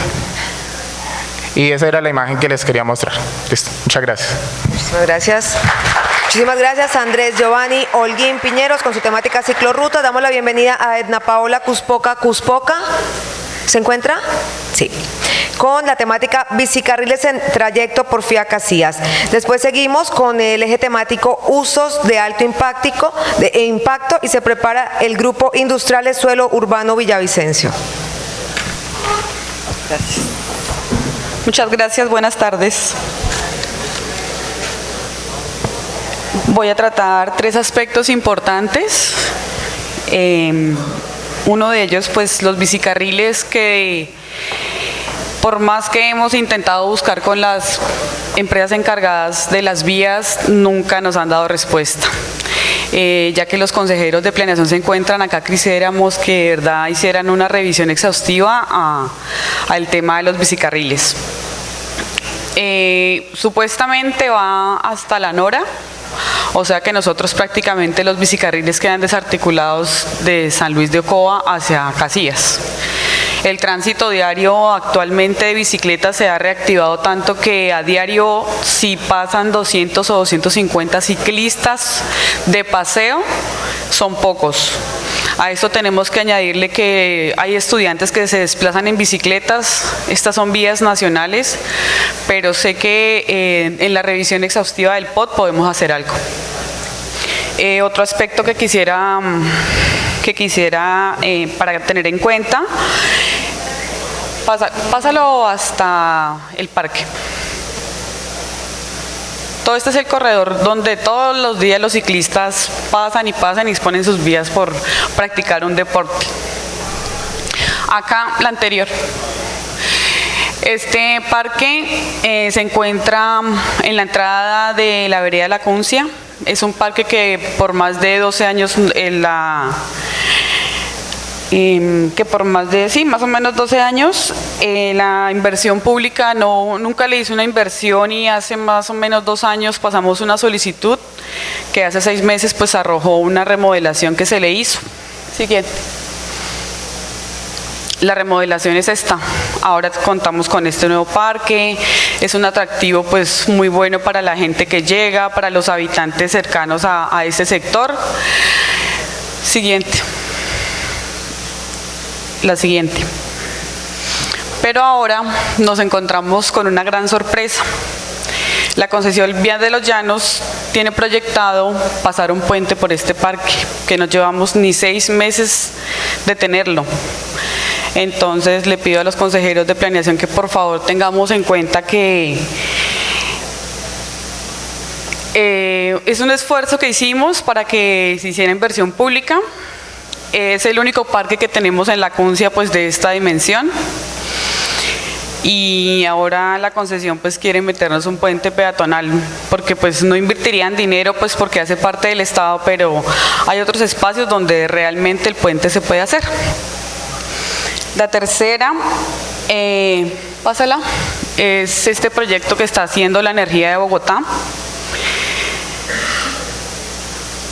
Y esa era la imagen que les quería mostrar. Listo. Muchas gracias. Muchísimas gracias. Muchísimas gracias, Andrés Giovanni Holguín Piñeros, con su temática ciclorruta. Damos la bienvenida a Edna Paola Cuspoca. ¿Se encuentra? Sí. Con la temática bicicarriles en trayecto Porfía Casillas. Después seguimos con el eje temático usos de alto impacto, y se prepara el grupo Industriales Suelo Urbano Villavicencio. Gracias. Muchas gracias, buenas tardes. Voy a tratar 3 aspectos importantes. Uno de ellos, pues los bicicarriles, que por más que hemos intentado buscar con las empresas encargadas de las vías, nunca nos han dado respuesta. Ya que los consejeros de planeación se encuentran acá, quisiéramos que de verdad hicieran una revisión exhaustiva al tema de los bicicarriles. Supuestamente va hasta La Nora, o sea que nosotros prácticamente los bicicarriles quedan desarticulados de San Luis de Ocoa hacia Casillas. El tránsito diario actualmente de bicicletas se ha reactivado tanto que a diario si pasan 200 o 250 ciclistas de paseo, son pocos. A esto tenemos que añadirle que hay estudiantes que se desplazan en bicicletas, estas son vías nacionales, pero sé que en la revisión exhaustiva del POT podemos hacer algo. Otro aspecto que quisiera para tener en cuenta, pásalo hasta el parque. Todo este es el corredor donde todos los días los ciclistas pasan y exponen sus vías por practicar un deporte. Acá, la anterior. Este parque se encuentra en la entrada de la vereda La Cuncia. Es un parque que por más de 12 años más o menos 12 años, la inversión pública nunca le hizo una inversión y hace más o menos 2 años pasamos una solicitud que hace 6 meses pues arrojó una remodelación que se le hizo. Siguiente. La remodelación es esta. Ahora contamos con este nuevo parque, es un atractivo pues muy bueno para la gente que llega, para los habitantes cercanos a ese sector. Siguiente. La siguiente. Pero ahora nos encontramos con una gran sorpresa. La concesión Vías de los Llanos tiene proyectado pasar un puente por este parque, que no llevamos ni 6 meses de tenerlo. Entonces le pido a los consejeros de planeación que por favor tengamos en cuenta que es un esfuerzo que hicimos para que se hiciera inversión pública. Es el único parque que tenemos en La Cuncia pues de esta dimensión. Y ahora la concesión pues quiere meternos un puente peatonal porque pues no invertirían dinero pues porque hace parte del Estado, pero hay otros espacios donde realmente el puente se puede hacer. La tercera, pásala, es este proyecto que está haciendo la energía de Bogotá.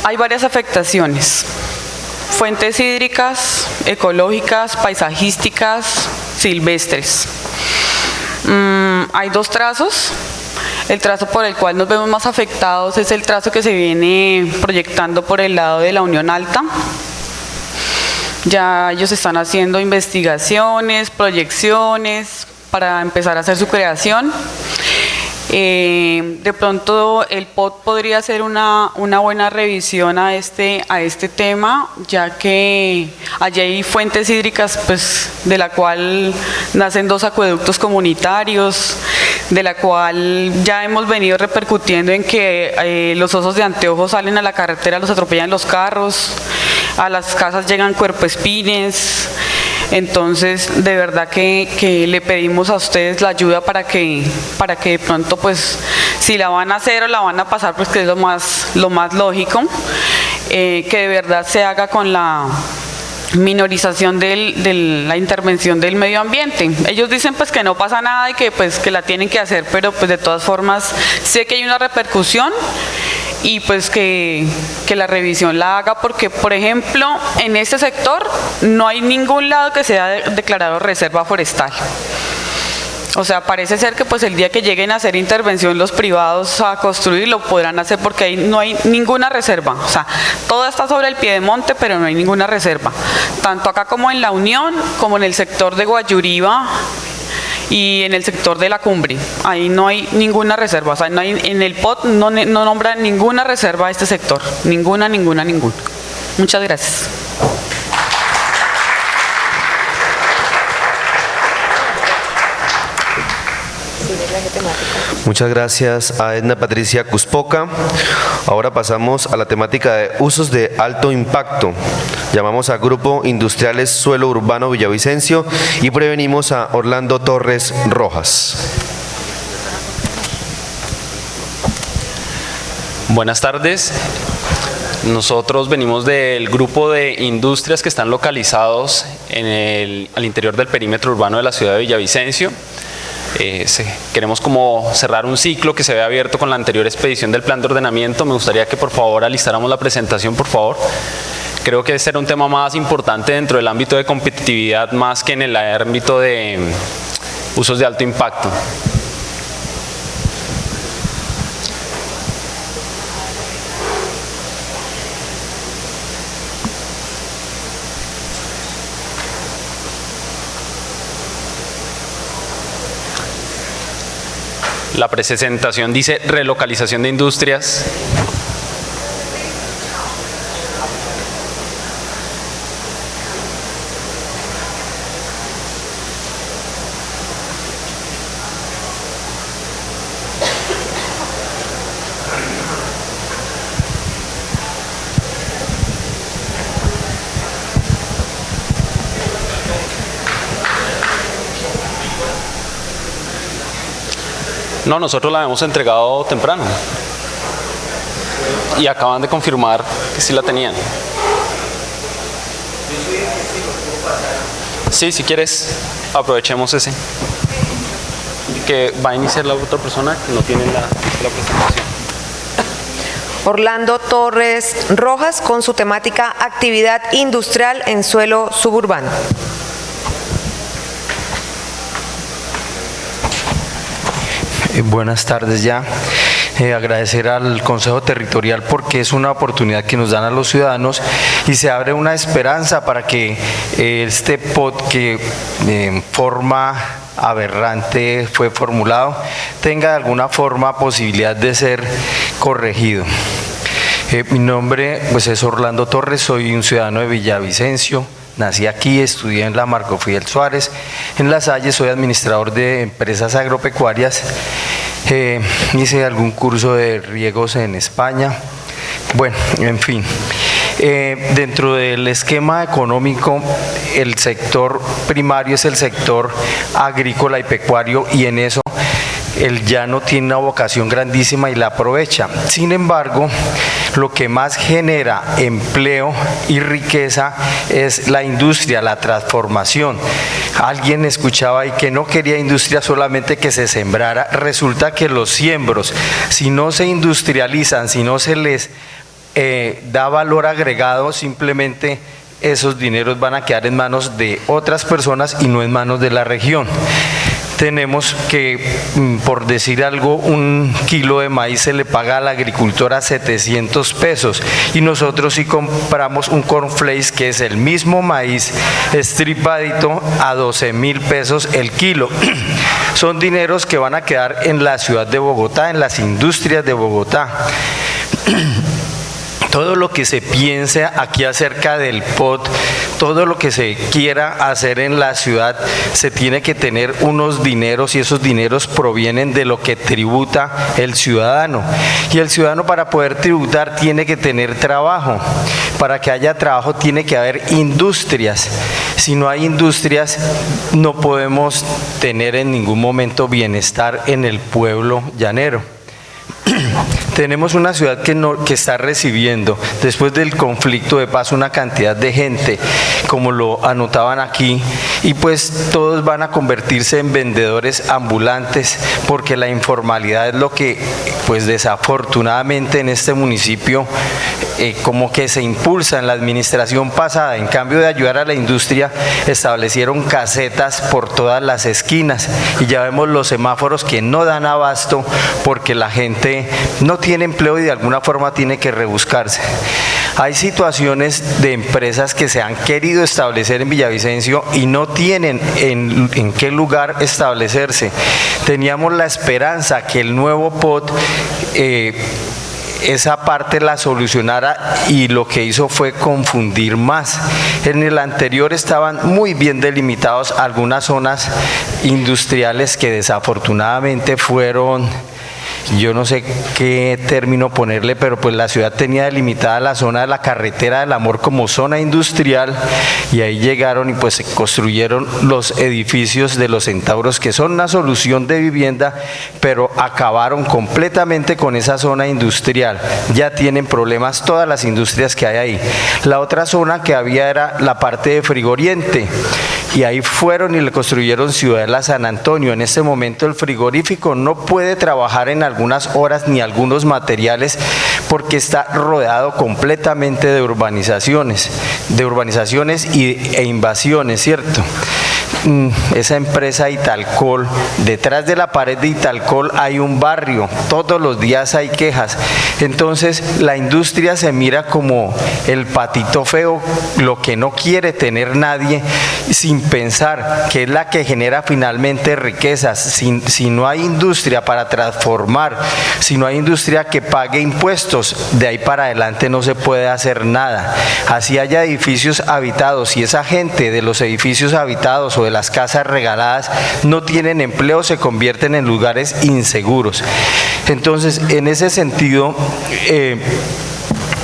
Hay varias afectaciones: fuentes hídricas, ecológicas, paisajísticas, silvestres. Hay 2 trazos. El trazo por el cual nos vemos más afectados es el trazo que se viene proyectando por el lado de la Unión Alta. Ya ellos están haciendo investigaciones, proyecciones para empezar a hacer su creación. De pronto el POT podría hacer una buena revisión a este tema, ya que allí hay fuentes hídricas pues, de la cual nacen 2 acueductos comunitarios, de la cual ya hemos venido repercutiendo en que los osos de anteojos salen a la carretera, los atropellan los carros, a las casas llegan cuerpoespines. Entonces, de verdad que le pedimos a ustedes la ayuda para que de pronto, pues, si la van a hacer o la van a pasar, pues que es lo más lógico, que de verdad se haga con la minorización de la intervención del medio ambiente. Ellos dicen pues que no pasa nada y que pues que la tienen que hacer, pero pues de todas formas sé que hay una repercusión y pues que la revisión la haga, porque por ejemplo en este sector no hay ningún lado que sea declarado reserva forestal. O sea, parece ser que pues el día que lleguen a hacer intervención los privados a construir lo podrán hacer, porque ahí no hay ninguna reserva. O sea, todo está sobre el piedemonte, pero no hay ninguna reserva. Tanto acá como en La Unión, como en el sector de Guayuriba y en el sector de La Cumbre. Ahí no hay ninguna reserva. O sea, no hay, en el POT no nombra ninguna reserva a este sector. Ninguna. Muchas gracias. Muchas gracias a Edna Patricia Cuspoca. Ahora pasamos a la temática de usos de alto impacto. Llamamos a Grupo Industriales Suelo Urbano Villavicencio y prevenimos a Orlando Torres Rojas. Buenas tardes. Nosotros venimos del grupo de industrias que están localizados al interior del perímetro urbano de la ciudad de Villavicencio. Queremos como cerrar un ciclo que se había abierto con la anterior expedición del plan de ordenamiento. Me gustaría que por favor alistáramos la presentación, por favor. Creo que este era un tema más importante dentro del ámbito de competitividad más que en el ámbito de usos de alto impacto. La presentación dice relocalización de industrias. No, nosotros la hemos entregado temprano y acaban de confirmar que sí la tenían. Sí, si quieres, aprovechemos ese. Que va a iniciar la otra persona que no tiene la presentación. Orlando Torres Rojas con su temática actividad industrial en suelo suburbano. Buenas tardes ya. Agradecer al Consejo Territorial porque es una oportunidad que nos dan a los ciudadanos y se abre una esperanza para que este POT que en forma aberrante fue formulado tenga de alguna forma posibilidad de ser corregido. Mi nombre pues es Orlando Torres, soy un ciudadano de Villavicencio. Nací aquí, estudié en la Marco Fidel Suárez, en La Salle, soy administrador de empresas agropecuarias, hice algún curso de riegos en España, bueno, en fin. Dentro del esquema económico, el sector primario es el sector agrícola y pecuario y en eso el llano tiene una vocación grandísima y la aprovecha. Sin embargo, lo que más genera empleo y riqueza es la industria, la transformación. Alguien escuchaba ahí que no quería industria solamente que se sembrara. Resulta que los siembros, si no se industrializan, si no se les da valor agregado, simplemente esos dineros van a quedar en manos de otras personas y no en manos de la región. Tenemos que, por decir algo, un kilo de maíz se le paga al agricultor a 700 pesos y nosotros sí compramos un cornflakes que es el mismo maíz estripadito a 12.000 pesos el kilo. Son dineros que van a quedar en la ciudad de Bogotá, en las industrias de Bogotá. Todo lo que se piense aquí acerca del POT, todo lo que se quiera hacer en la ciudad, se tiene que tener unos dineros y esos dineros provienen de lo que tributa el ciudadano. Y el ciudadano para poder tributar tiene que tener trabajo. Para que haya trabajo tiene que haber industrias. Si no hay industrias, no podemos tener en ningún momento bienestar en el pueblo llanero. Tenemos una ciudad que está recibiendo, después del conflicto de paz, una cantidad de gente, como lo anotaban aquí, y pues todos van a convertirse en vendedores ambulantes, porque la informalidad es lo que, pues desafortunadamente en este municipio, como que se impulsa en la administración pasada. En cambio de ayudar a la industria, establecieron casetas por todas las esquinas, y ya vemos los semáforos que no dan abasto, porque la gente no tiene empleo y de alguna forma tiene que rebuscarse. Hay situaciones de empresas que se han querido establecer en Villavicencio y no tienen en qué lugar establecerse. Teníamos la esperanza que el nuevo POT esa parte la solucionara y lo que hizo fue confundir más. En el anterior estaban muy bien delimitados algunas zonas industriales que desafortunadamente fueron yo no sé qué término ponerle, pero pues la ciudad tenía delimitada la zona de la Carretera del Amor como zona industrial, y ahí llegaron y pues se construyeron los edificios de los Centauros, que son una solución de vivienda, pero acabaron completamente con esa zona industrial. Ya tienen problemas todas las industrias que hay ahí. La otra zona que había era la parte de Frigoriente, y ahí fueron y le construyeron Ciudadela San Antonio. En este momento el frigorífico no puede trabajar en algunas horas ni algunos materiales porque está rodeado completamente de urbanizaciones e invasiones, ¿cierto? Esa empresa Italcol, detrás de la pared de Italcol hay un barrio, todos los días hay quejas. Entonces la industria se mira como el patito feo, lo que no quiere tener nadie, sin pensar que es la que genera finalmente riquezas. Si no hay industria para transformar, si no hay industria que pague impuestos, de ahí para adelante no se puede hacer nada. Así haya edificios habitados, y esa gente de los edificios habitados o de las casas regaladas no tienen empleo, se convierten en lugares inseguros. Entonces, en ese sentido,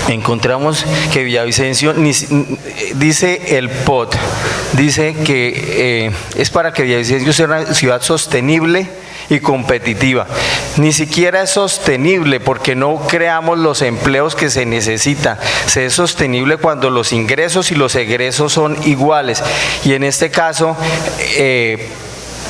encontramos que Villavicencio, dice el POT, dice que es para que Villavicencio sea una ciudad sostenible y competitiva. Ni siquiera es sostenible porque no creamos los empleos que se necesitan. Se es sostenible cuando los ingresos y los egresos son iguales, y en este caso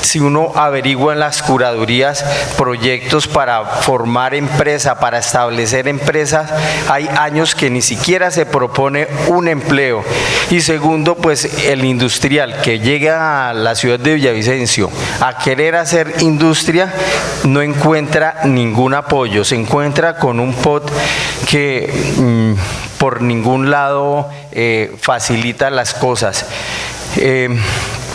si uno averigua en las curadurías proyectos para formar empresa, para establecer empresas, hay años que ni siquiera se propone un empleo. Y segundo, pues el industrial que llega a la ciudad de Villavicencio a querer hacer industria no encuentra ningún apoyo, se encuentra con un POT que por ningún lado facilita las cosas.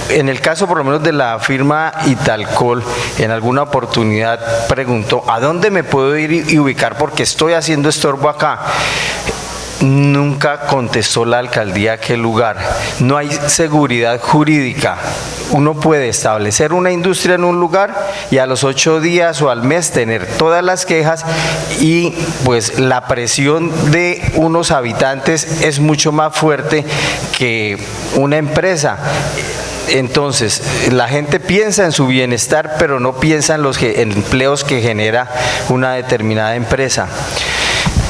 En el caso por lo menos de la firma Italcol, en alguna oportunidad preguntó: ¿a dónde me puedo ir y ubicar porque estoy haciendo estorbo acá? Nunca contestó la alcaldía qué lugar. No hay seguridad jurídica. Uno puede establecer una industria en un lugar y a los 8 días o al mes tener todas las quejas, y pues la presión de unos habitantes es mucho más fuerte que una empresa. Entonces, la gente piensa en su bienestar, pero no piensa en los empleos que genera una determinada empresa.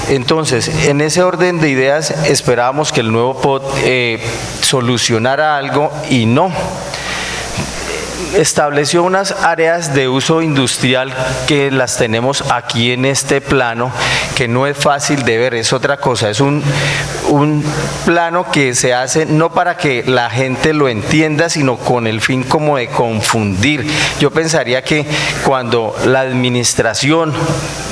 Entonces, en ese orden de ideas, esperábamos que el nuevo POT solucionara algo, y no. Estableció unas áreas de uso industrial que las tenemos aquí en este plano, que no es fácil de ver, es otra cosa, es un plano que se hace no para que la gente lo entienda, sino con el fin como de confundir. Yo pensaría que cuando la administración,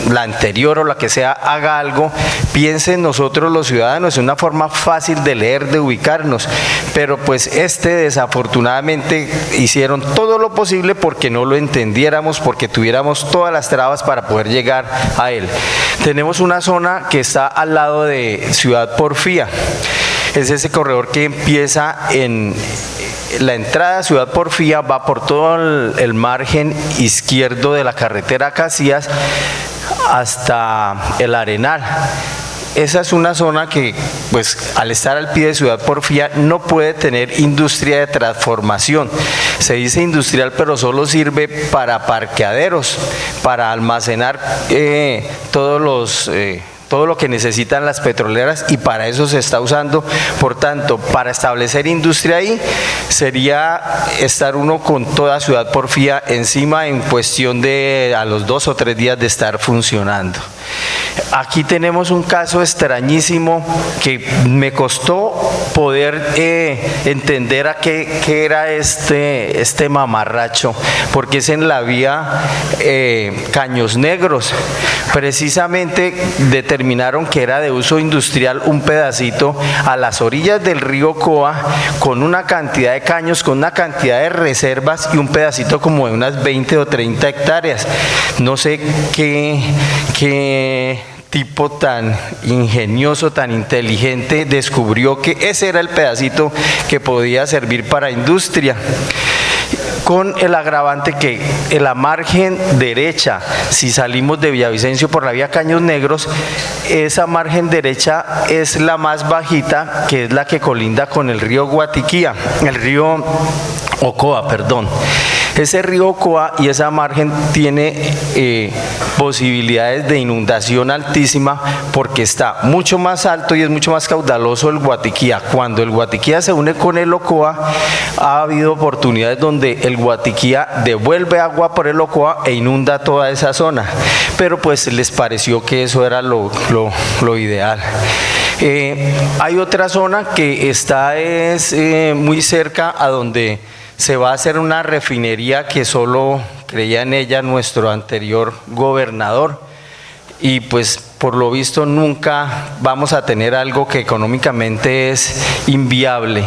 la anterior o la que sea, haga algo, piense en nosotros los ciudadanos, es una forma fácil de leer, de ubicarnos, pero pues desafortunadamente hicieron todo lo posible porque no lo entendiéramos, porque tuviéramos todas las trabas para poder llegar a él. Tenemos una zona que está al lado de Ciudad Porfía, es ese corredor que empieza en la entrada a Ciudad Porfía, va por todo el margen izquierdo de la carretera Casillas hasta el Arenal. Esa es una zona que, pues, al estar al pie de Ciudad Porfía, no puede tener industria de transformación. Se dice industrial, pero solo sirve para parqueaderos, para almacenar todo lo que necesitan las petroleras, y para eso se está usando. Por tanto, para establecer industria ahí sería estar uno con toda Ciudad Porfía encima en cuestión de a los 2 o 3 días de estar funcionando. Aquí tenemos un caso extrañísimo que me costó poder entender a qué era este mamarracho, porque es en la vía Caños Negros. Precisamente determinaron que era de uso industrial un pedacito a las orillas del río Coa, con una cantidad de caños, con una cantidad de reservas, y un pedacito como de unas 20 o 30 hectáreas. No sé qué tipo tan ingenioso, tan inteligente descubrió que ese era el pedacito que podía servir para industria. con el agravante que en la margen derecha, si salimos de Villavicencio por la vía Caños Negros, esa margen derecha es la más bajita, que es la que colinda con el río Guatiquía, el río Ocoa, perdón. Ese río Ocoa y esa margen tiene posibilidades de inundación altísima porque está mucho más alto y es mucho más caudaloso el Guatiquía. Cuando el Guatiquía se une con el Ocoa, ha habido oportunidades donde el Guatiquía devuelve agua por el Ocoa e inunda toda esa zona, pero pues les pareció que eso era lo ideal. Hay otra zona que está muy cerca a donde se va a hacer una refinería que solo creía en ella nuestro anterior gobernador, y pues por lo visto nunca vamos a tener algo que económicamente es inviable.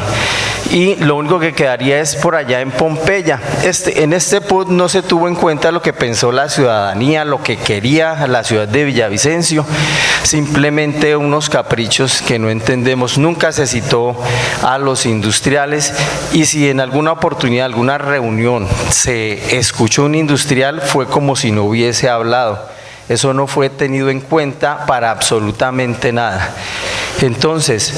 Y lo único que quedaría es por allá en Pompeya. En este PUT no se tuvo en cuenta lo que pensó la ciudadanía, lo que quería la ciudad de Villavicencio, simplemente unos caprichos que no entendemos. Nunca se citó a los industriales, y si en alguna oportunidad, alguna reunión se escuchó un industrial, fue como si no hubiese hablado. Eso no fue tenido en cuenta para absolutamente nada. Entonces,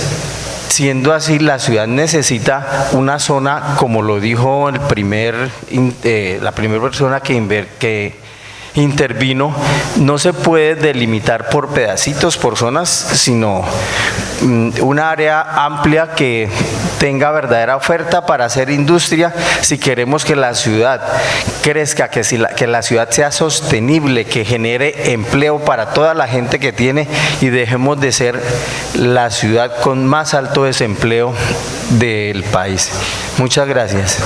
siendo así, la ciudad necesita una zona, como lo dijo la primera persona que intervino, no se puede delimitar por pedacitos, por zonas, sino una área amplia que tenga verdadera oferta para hacer industria si queremos que la ciudad crezca, que la ciudad sea sostenible, que genere empleo para toda la gente que tiene, y dejemos de ser la ciudad con más alto desempleo del país. Muchas gracias.